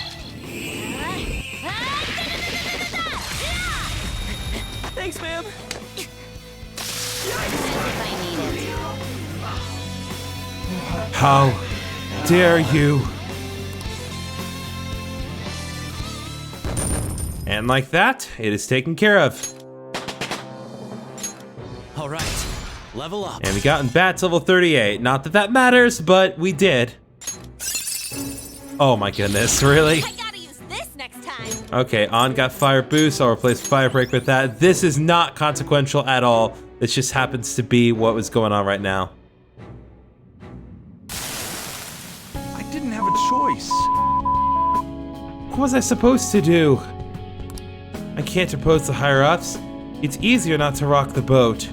Thanks, ma'am. If I need it. How dare you? And like that, it is taken care of. All right, level up. And we got in bats level 38. Not that that matters, but we did. Oh my goodness, really? I gotta use this next time. Okay, On got Fire Boost. I'll replace Fire Break with that. This is not consequential at all. This just happens to be what was going on right now. I didn't have a choice. What was I supposed to do? I can't oppose the higher-ups. It's easier not to rock the boat.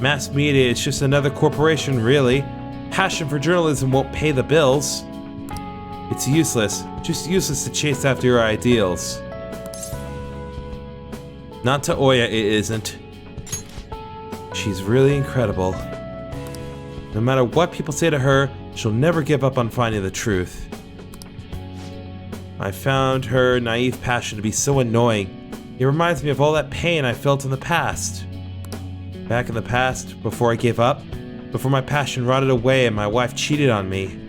Mass media is just another corporation, really. Passion for journalism won't pay the bills. It's useless. Just useless to chase after your ideals. Not to Oya, it isn't. She's really incredible. No matter what people say to her, she'll never give up on finding the truth. I found her naive passion to be so annoying. It reminds me of all that pain I felt in the past. Back in the past, before I gave up, before my passion rotted away and my wife cheated on me.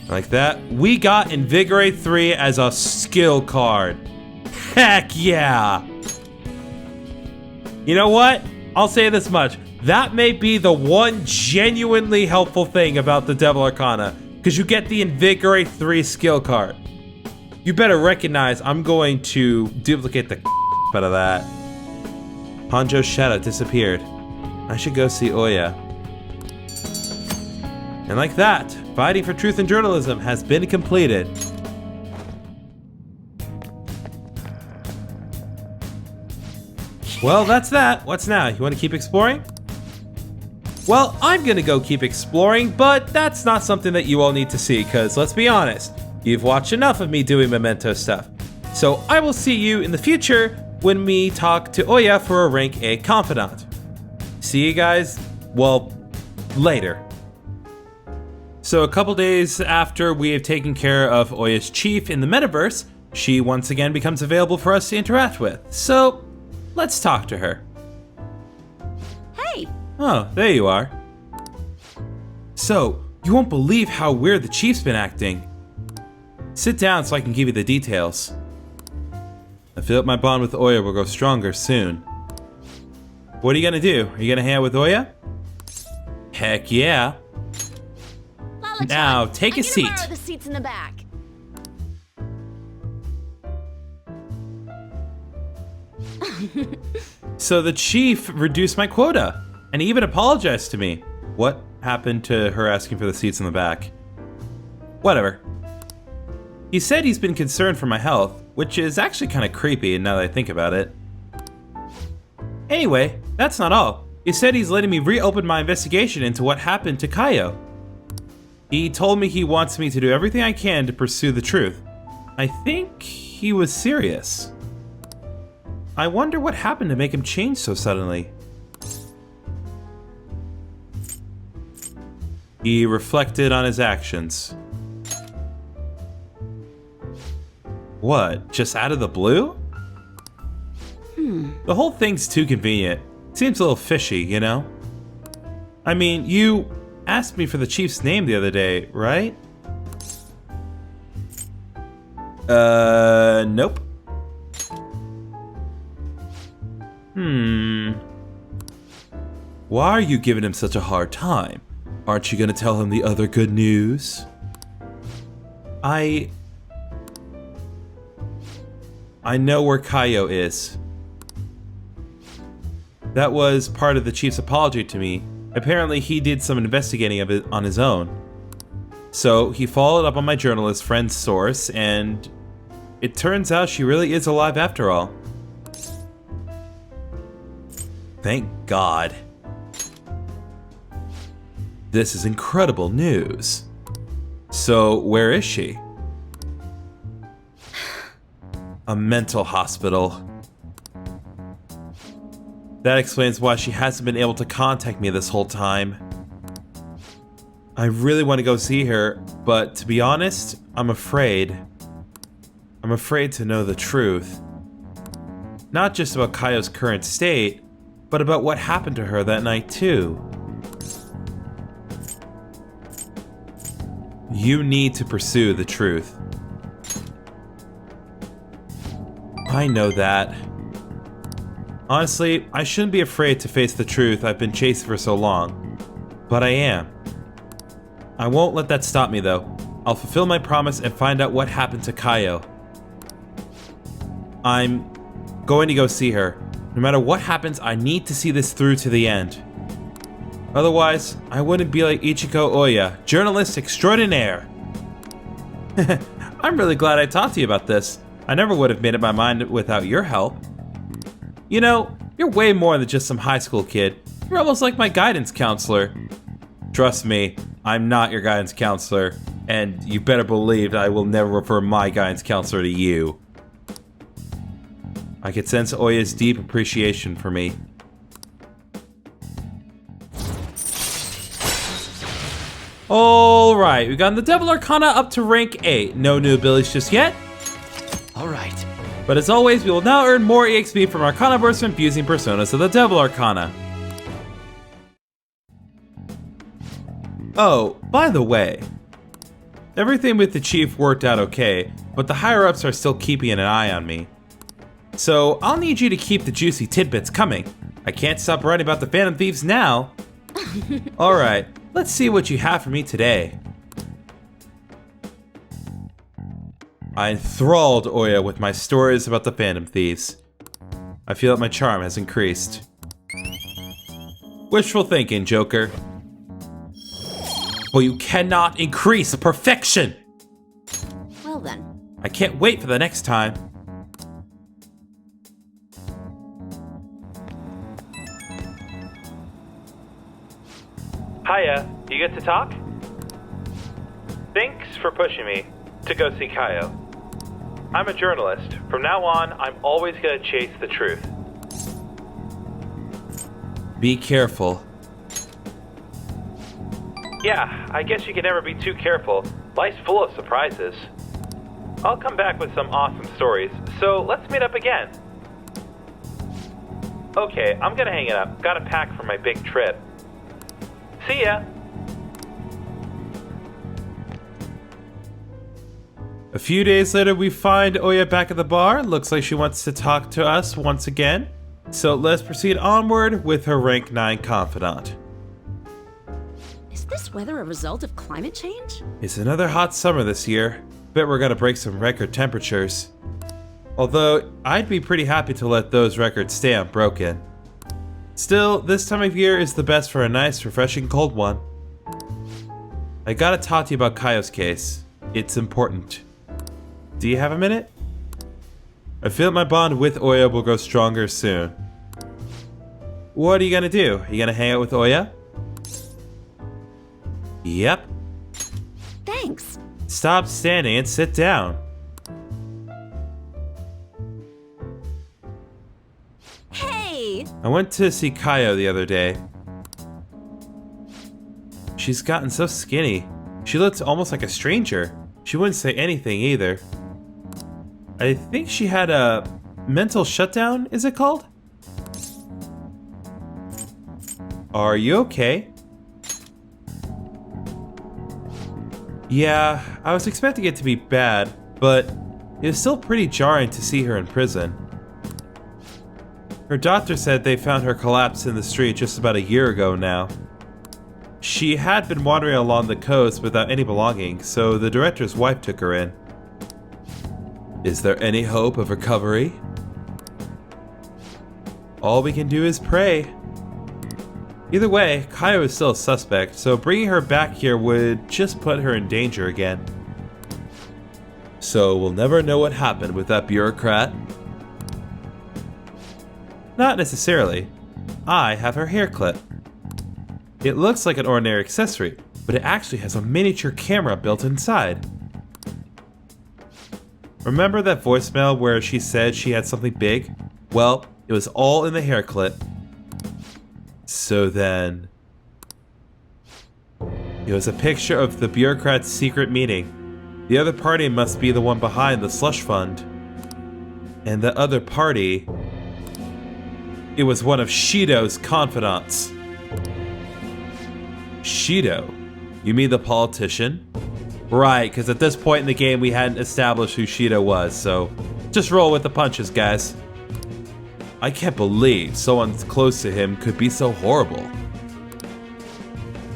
Like that, we got Invigorate 3 as a skill card. Heck yeah! You know what? I'll say this much. That may be the one genuinely helpful thing about the Devil Arcana, because you get the Invigorate 3 skill card. You better recognize I'm going to duplicate the out of that. Hanjo's shadow disappeared. I should go see Oya. And like that, fighting for truth and journalism has been completed. Well, that's that. What's now? You want to keep exploring? Well, I'm gonna go keep exploring, but that's not something that you all need to see, because let's be honest, you've watched enough of me doing memento stuff. So I will see you in the future when we talk to Oya for a rank A confidant. See you guys, well, later. So a couple days after we have taken care of Oya's chief in the metaverse, she once again becomes available for us to interact with. So let's talk to her. Hey. Oh, there you are. So, you won't believe how weird the chief's been acting. Sit down so I can give you the details. I feel like my bond with Oya will grow stronger soon. What are you gonna do? Are you gonna hang out with Oya? Heck yeah. Lala-chan, Now, take a seat. I'm gonna borrow the seats in the back. So the chief reduced my quota, and he even apologized to me. What happened to her asking for the seats in the back? Whatever. He said he's been concerned for my health, which is actually kind of creepy now that I think about it. Anyway, that's not all. He said he's letting me reopen my investigation into what happened to Kaio. He told me he wants me to do everything I can to pursue the truth. I think he was serious. I wonder what happened to make him change so suddenly. He reflected on his actions. What, just out of the blue? The whole thing's too convenient. Seems a little fishy, you know? I mean, you asked me for the chief's name the other day, right? Nope. Why are you giving him such a hard time? Aren't you gonna tell him the other good news? I I know where Kaio is. That was part of the chief's apology to me. Apparently he did some investigating of it on his own. So he followed up on my journalist friend's source, and it turns out she really is alive after all. Thank God. This is incredible news. So where is she? A mental hospital. That explains why she hasn't been able to contact me this whole time. I really want to go see her, but to be honest, I'm afraid. I'm afraid to know the truth. Not just about Kaio's current state, but about what happened to her that night too. You need to pursue the truth. I know that. Honestly, I shouldn't be afraid to face the truth I've been chasing for so long. But I am. I won't let that stop me though. I'll fulfill my promise and find out what happened to Kaio. I'm going to go see her. No matter what happens, I need to see this through to the end. Otherwise, I wouldn't be like Ichiko Oya, journalist extraordinaire. I'm really glad I talked to you about this. I never would have made up my mind without your help. You know, you're way more than just some high school kid. You're almost like my guidance counselor. Trust me, I'm not your guidance counselor, and you better believe I will never refer my guidance counselor to you. I could sense Oya's deep appreciation for me. Alright, we've gotten the Devil Arcana up to rank 8. No new abilities just yet. Alright. But as always, we will now earn more EXP from Arcana bursts from fusing personas to the Devil Arcana. Oh, by the way, everything with the chief worked out okay, but the higher-ups are still keeping an eye on me. So I'll need you to keep the juicy tidbits coming. I can't stop writing about the Phantom Thieves now. Alright, let's see what you have for me today. I enthralled Oya with my stories about the Phantom Thieves. I feel that my charm has increased. Wishful thinking, Joker. Well, you cannot increase perfection! Well then. I can't wait for the next time. Hiya, you get to talk? Thanks for pushing me to go see Kaio. I'm a journalist. From now on, I'm always gonna chase the truth. Be careful. Yeah, I guess you can never be too careful. Life's full of surprises. I'll come back with some awesome stories, so let's meet up again. Okay, I'm gonna hang it up. Gotta pack for my big trip. See ya! A few days later, we find Oya back at the bar. Looks like she wants to talk to us once again. So let's proceed onward with her rank 9 confidant. Is this weather a result of climate change? It's another hot summer this year. Bet we're gonna break some record temperatures. Although, I'd be pretty happy to let those records stay unbroken. Still, this time of year is the best for a nice, refreshing cold one. I gotta talk to you about Kaio's case. It's important. Do you have a minute? I feel my bond with Oya will grow stronger soon. What are you gonna do? Are you gonna hang out with Oya? Yep. Thanks. Stop standing and sit down. Hey! I went to see Kaio the other day. She's gotten so skinny. She looked almost like a stranger. She wouldn't say anything either. I think she had a mental shutdown, is it called? Are you okay? Yeah, I was expecting it to be bad, but it was still pretty jarring to see her in prison. Her doctor said they found her collapsed in the street just about a year ago now. She had been wandering along the coast without any belongings, so the director's wife took her in. Is there any hope of recovery? All we can do is pray. Either way, Kaio is still a suspect, so bringing her back here would just put her in danger again. So we'll never know what happened with that bureaucrat? Not necessarily. I have her hair clip. It looks like an ordinary accessory, but it actually has a miniature camera built inside. Remember that voicemail where she said she had something big? Well, it was all in the hair clip. So then... it was a picture of the bureaucrat's secret meeting. The other party must be the one behind the slush fund. And the other party... it was one of Shido's confidants. Shido? You mean the politician? Right, because at this point in the game we hadn't established who Shido was, so just roll with the punches, guys. I can't believe someone close to him could be so horrible.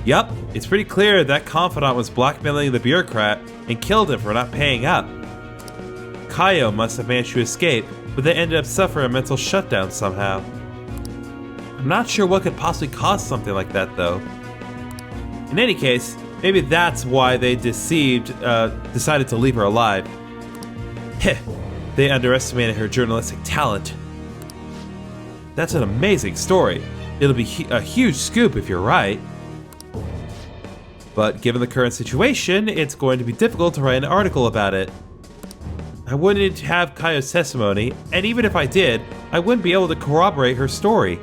Yup, it's pretty clear that confidant was blackmailing the bureaucrat and killed him for not paying up. Kaio must have managed to escape, but they ended up suffering a mental shutdown somehow. I'm not sure what could possibly cause something like that though. In any case, maybe that's why they decided to leave her alive. Heh, they underestimated her journalistic talent. That's an amazing story. It'll be a huge scoop if you're right. But given the current situation, it's going to be difficult to write an article about it. I wouldn't have Kaio's testimony, and even if I did, I wouldn't be able to corroborate her story.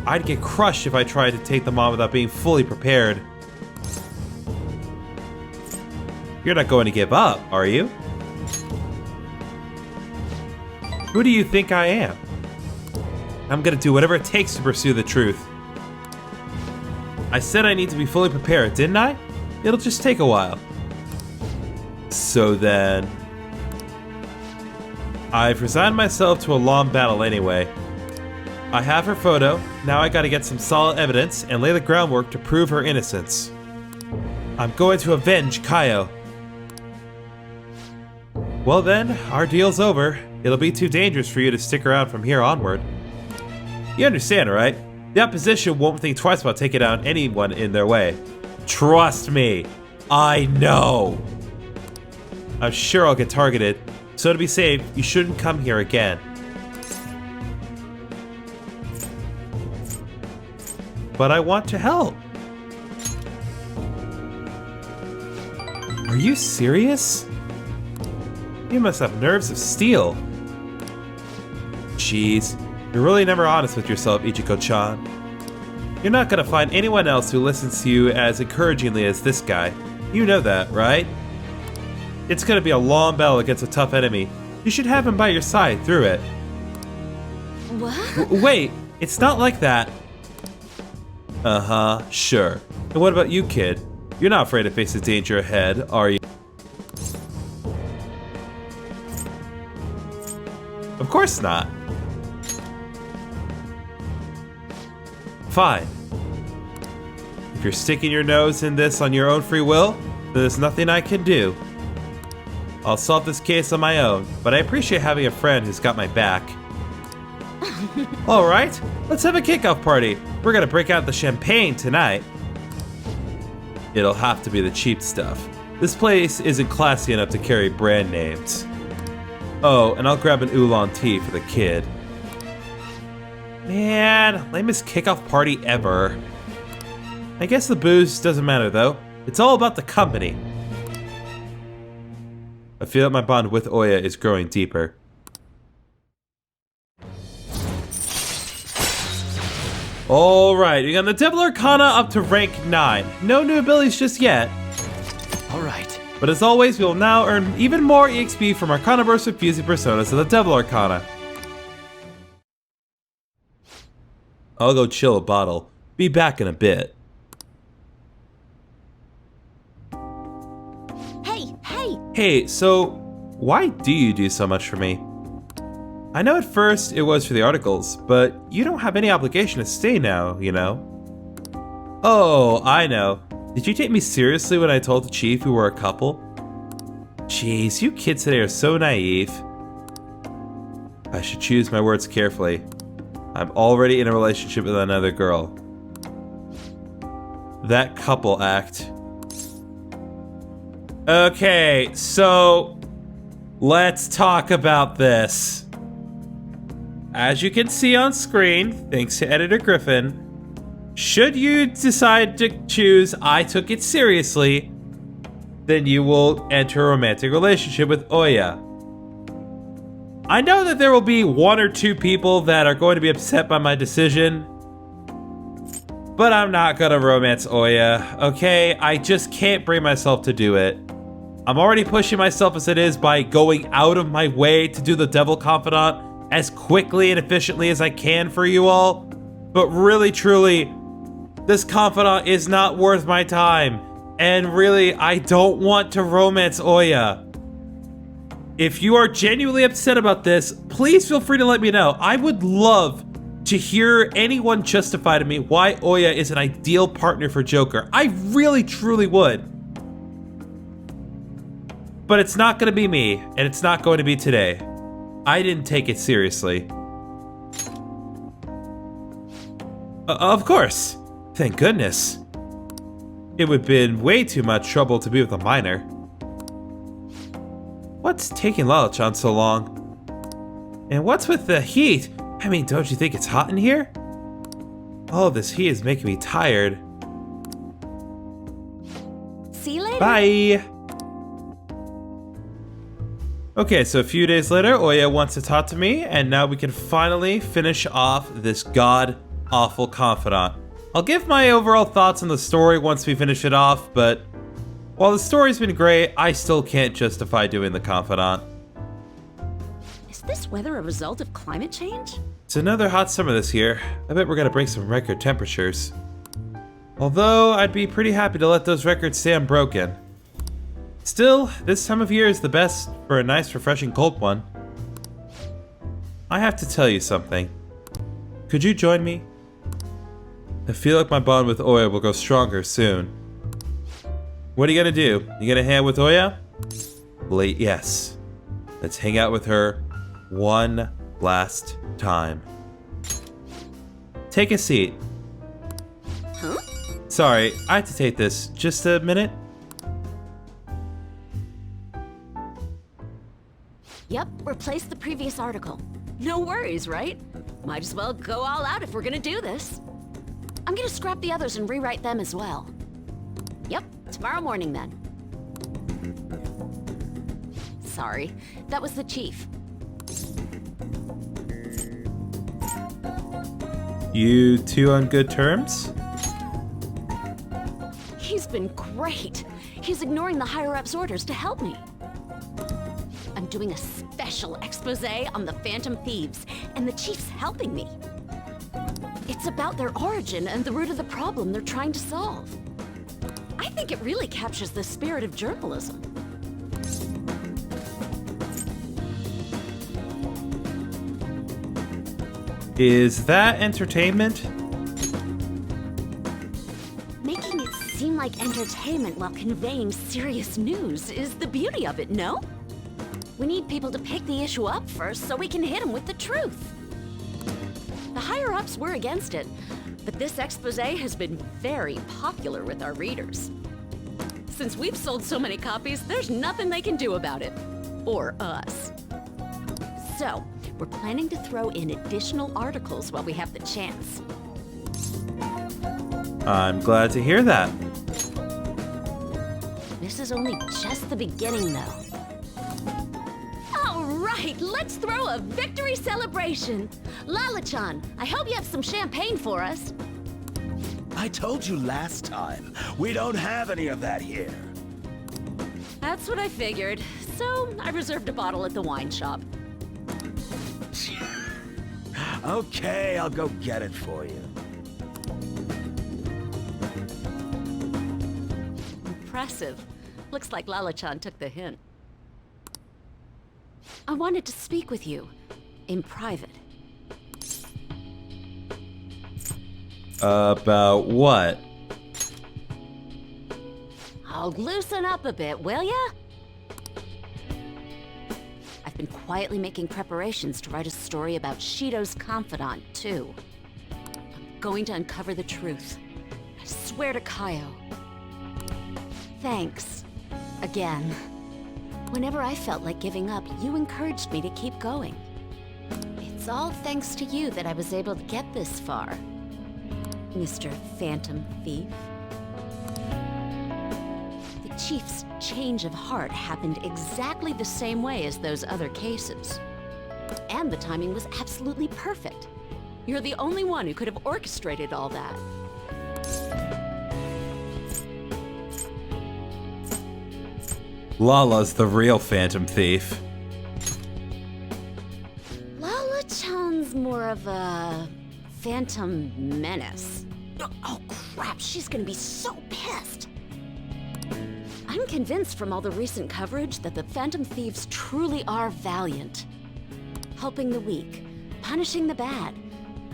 I'd get crushed if I tried to take them on without being fully prepared. You're not going to give up, are you? Who do you think I am? I'm gonna do whatever it takes to pursue the truth. I said I need to be fully prepared, didn't I? It'll just take a while. So then... I've resigned myself to a long battle anyway. I have her photo, now I gotta get some solid evidence and lay the groundwork to prove her innocence. I'm going to avenge Kaio. Well then, our deal's over. It'll be too dangerous for you to stick around from here onward. You understand, right? The opposition won't think twice about taking down anyone in their way. Trust me, I know. I'm sure I'll get targeted, so to be safe, you shouldn't come here again. But I want to help. Are you serious? You must have nerves of steel. Jeez. You're really never honest with yourself, Ichiko-chan. You're not gonna find anyone else who listens to you as encouragingly as this guy. You know that, right? It's gonna be a long battle against a tough enemy. You should have him by your side through it. What? Wait, it's not like that. Uh-huh, sure. And what about you, kid? You're not afraid to face the danger ahead, are you? Of course not. Fine. If you're sticking your nose in this on your own free will, then there's nothing I can do. I'll solve this case on my own, but I appreciate having a friend who's got my back. Alright, let's have a kickoff party. We're gonna break out the champagne tonight. It'll have to be the cheap stuff. This place isn't classy enough to carry brand names. Oh, and I'll grab an oolong tea for the kid. Man, lamest kickoff party ever. I guess the booze doesn't matter though. It's all about the company. I feel that my bond with Oya is growing deeper. Alright, we got the Devil Arcana up to rank 9. No new abilities just yet. Alright. But as always, we will now earn even more EXP from Arcana Burst with fusing personas of the Devil Arcana. I'll go chill a bottle. Be back in a bit. Hey! Hey, so why do you do so much for me? I know at first it was for the articles, but you don't have any obligation to stay now, you know? Oh, I know. Did you take me seriously when I told the chief we were a couple? Jeez, you kids today are so naive. I should choose my words carefully. I'm already in a relationship with another girl. That couple act. Okay, so let's talk about this. As you can see on screen, thanks to Editor Griffin, should you decide to choose I took it seriously, then you will enter a romantic relationship with Oya. I know that there will be 1 or 2 people that are going to be upset by my decision, but I'm not gonna romance Oya, okay? I just can't bring myself to do it. I'm already pushing myself as it is by going out of my way to do the Devil Confidant as quickly and efficiently as I can for you all, but really, truly, this confidant is not worth my time. And really, I don't want to romance Oya. If you are genuinely upset about this, please feel free to let me know. I would love to hear anyone justify to me why Oya is an ideal partner for Joker. I really, truly would. But it's not going to be me, and it's not going to be today. I didn't take it seriously. Of course. Thank goodness. It would have been way too much trouble to be with a minor. What's taking Lala-chan so long? And what's with the heat? I mean, don't you think it's hot in here? All of this heat is making me tired. See you later. Bye! Okay, so a few days later, Oya wants to talk to me, and now we can finally finish off this god-awful confidant. I'll give my overall thoughts on the story once we finish it off, but while the story's been great, I still can't justify doing the confidant. Is this weather a result of climate change? It's another hot summer this year. I bet we're gonna break some record temperatures. Although, I'd be pretty happy to let those records stay unbroken. Still, this time of year is the best for a nice, refreshing cold one. I have to tell you something. Could you join me? I feel like my bond with Oya will grow stronger soon. What are you gonna do? You gonna hang out with Oya? Yes. Let's hang out with her one last time. Take a seat. Huh? Sorry, I have to take this. Just a minute. Yep, replace the previous article. No worries, right? Might as well go all out if we're gonna do this. I'm gonna scrap the others and rewrite them as well. Yep, tomorrow morning then. Sorry, that was the chief. You two on good terms? He's been great. He's ignoring the higher-ups' orders to help me. I'm doing a special expose on the Phantom Thieves, and the chief's helping me. It's about their origin and the root of the problem they're trying to solve. I think it really captures the spirit of journalism. Is that entertainment? Making it seem like entertainment while conveying serious news is the beauty of it, no? We need people to pick the issue up first so we can hit them with the truth. The higher-ups were against it, but this expose has been very popular with our readers. Since we've sold so many copies, there's nothing they can do about it. Or us. So, we're planning to throw in additional articles while we have the chance. I'm glad to hear that. This is only just the beginning, though. All right, let's throw a victory celebration. Lala-chan, I hope you have some champagne for us. I told you last time, we don't have any of that here. That's what I figured. So, I reserved a bottle at the wine shop. Okay, I'll go get it for you. Impressive. Looks like Lala-chan took the hint. I wanted to speak with you. In private. About what? I'll loosen up a bit, will ya? been quietly making preparations to write a story about Shido's confidant, too. I'm going to uncover the truth. I swear to Kaio. Thanks. Again. Whenever I felt like giving up, you encouraged me to keep going. It's all thanks to you that I was able to get this far, Mr. Phantom Thief. The Chief's change of heart happened exactly the same way as those other cases. And the timing was absolutely perfect. You're the only one who could have orchestrated all that. Lala's the real Phantom Thief. Lala-chan's more of a phantom menace. Oh crap, she's gonna be so pissed. I'm convinced from all the recent coverage that the Phantom Thieves truly are valiant. Helping the weak, punishing the bad.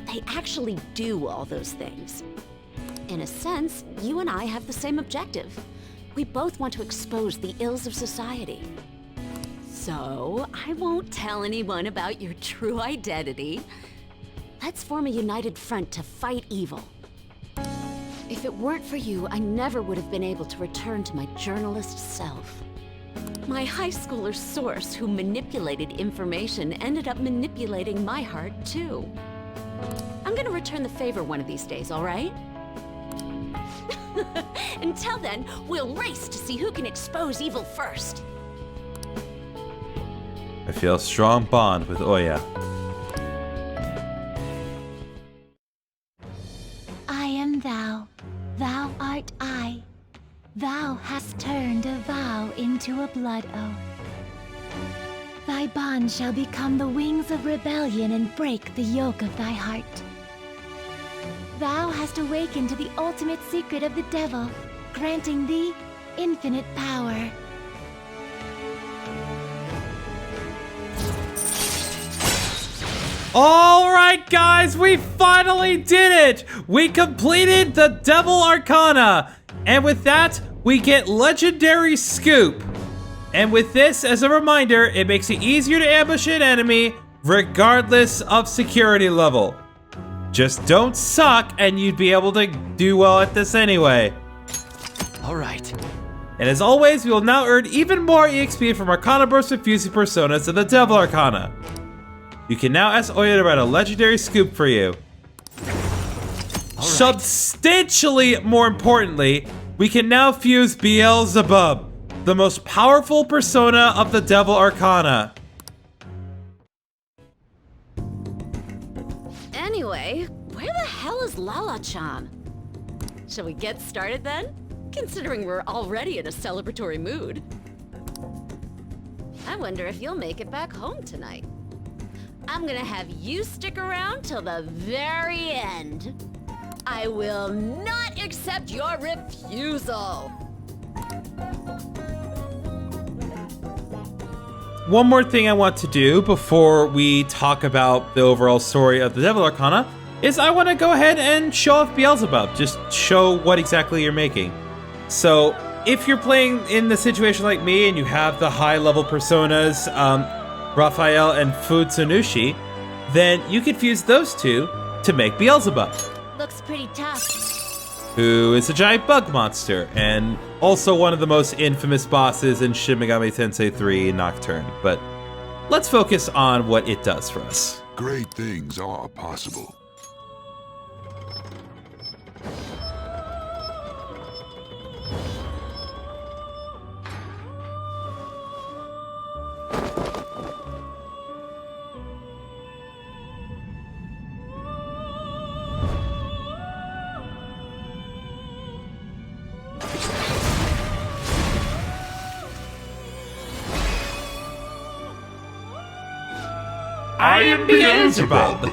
They actually do all those things. In a sense, you and I have the same objective. We both want to expose the ills of society. So, I won't tell anyone about your true identity. Let's form a united front to fight evil. If it weren't for you, I never would have been able to return to my journalist self. My high schooler source who manipulated information ended up manipulating my heart too. I'm gonna return the favor one of these days, all right? Until then, we'll race to see who can expose evil first. I feel a strong bond with Oya. I am thou, thou art I. Thou hast turned a vow into a blood oath. Thy bond shall become the wings of rebellion and break the yoke of thy heart. Thou hast awakened to the ultimate secret of the devil, granting thee infinite power. All right, guys, we finally did it! We completed the Devil Arcana! And with that, we get Legendary Scoop. And with this, as a reminder, it makes it easier to ambush an enemy, regardless of security level. Just don't suck, and you'd be able to do well at this anyway. Alright. And as always, we will now earn even more EXP from Arcana Burst and Fusing Personas in the Devil Arcana. You can now ask Oya to write a legendary scoop for you. Substantially more importantly, we can now fuse Beelzebub, the most powerful persona of the Devil Arcana. Anyway, where the hell is Lala-chan? Shall we get started then? Considering we're already in a celebratory mood. I wonder if you'll make it back home tonight. I'm gonna have you stick around till the very end. I will not accept your refusal. One more thing I want to do before we talk about the overall story of the Devil Arcana is I want to go ahead and show off Beelzebub. Just show what exactly you're making. So if you're playing in the situation like me and you have the high level personas, Raphael and Futsunushi, then you could fuse those two to make Beelzebub, Looks pretty tough. who is a giant bug monster and also one of the most infamous bosses in Shin Megami Tensei 3 Nocturne. But let's focus on what it does for us. Great things are possible. I am Beelzebub.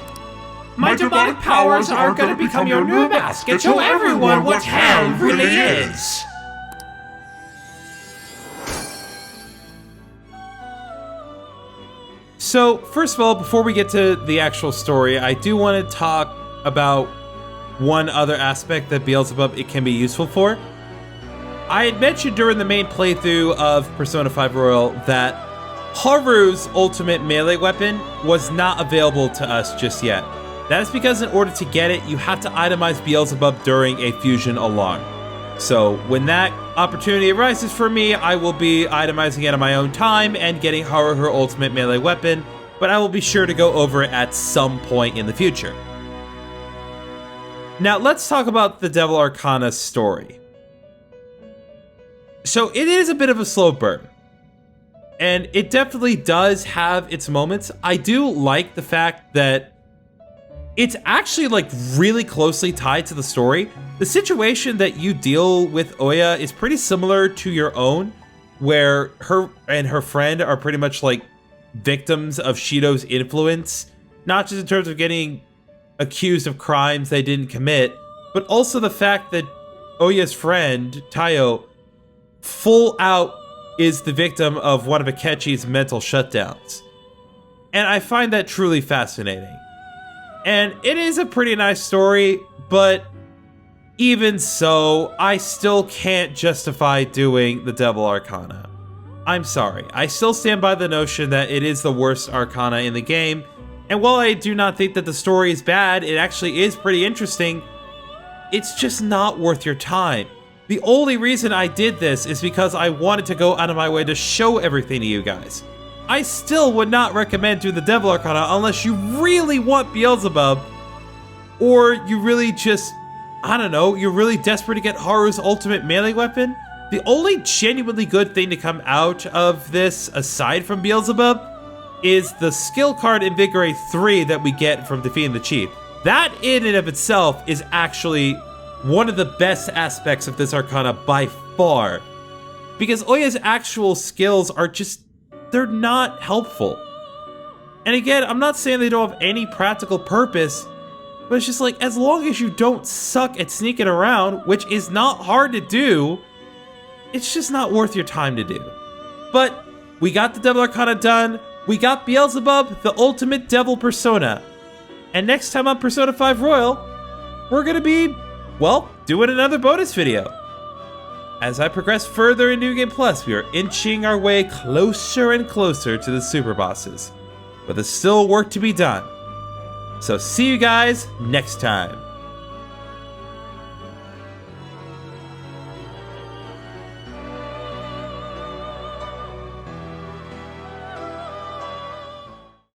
My demonic powers are gonna become your new mask and show everyone what hell really is. So, first of all, before we get to the actual story, I do want to talk about one other aspect that Beelzebub it can be useful for. I had mentioned during the main playthrough of Persona 5 Royal that Haru's ultimate melee weapon was not available to us just yet. That is because in order to get it, you have to itemize Beelzebub during a fusion alarm. So when that opportunity arises for me, I will be itemizing it on my own time and getting Haru her ultimate melee weapon, but I will be sure to go over it at some point in the future. Now let's talk about the Devil Arcana story. So it is a bit of a slow burn, and it definitely does have its moments. I do like the fact that it's actually like really closely tied to the story. The situation that you deal with Oya is pretty similar to your own, where her and her friend are pretty much like victims of Shido's influence, not just in terms of getting accused of crimes they didn't commit, but also the fact that Oya's friend, Tayo, full out is the victim of one of Akechi's mental shutdowns. And I find that truly fascinating. And it is a pretty nice story, but even so, I still can't justify doing the Devil Arcana. I'm sorry, I still stand by the notion that it is the worst Arcana in the game, and while I do not think that the story is bad, it actually is pretty interesting, it's just not worth your time. The only reason I did this is because I wanted to go out of my way to show everything to you guys. I still would not recommend doing the Devil Arcana unless you really want Beelzebub, or you really just, I don't know, you're really desperate to get Haru's ultimate melee weapon. The only genuinely good thing to come out of this, aside from Beelzebub, is the skill card Invigorate 3 that we get from defeating the Chief. That in and of itself is actually one of the best aspects of this Arcana by far, because Oya's actual skills are just, they're not helpful. And again, I'm not saying they don't have any practical purpose, but it's just like, as long as you don't suck at sneaking around, which is not hard to do, it's just not worth your time to do. But we got the Devil Arcana done, we got Beelzebub, the ultimate devil persona. And next time on Persona 5 Royal, we're gonna be, well, doing another bonus video. As I progress further in New Game Plus, we are inching our way closer and closer to the super bosses. But there's still work to be done. So see you guys next time.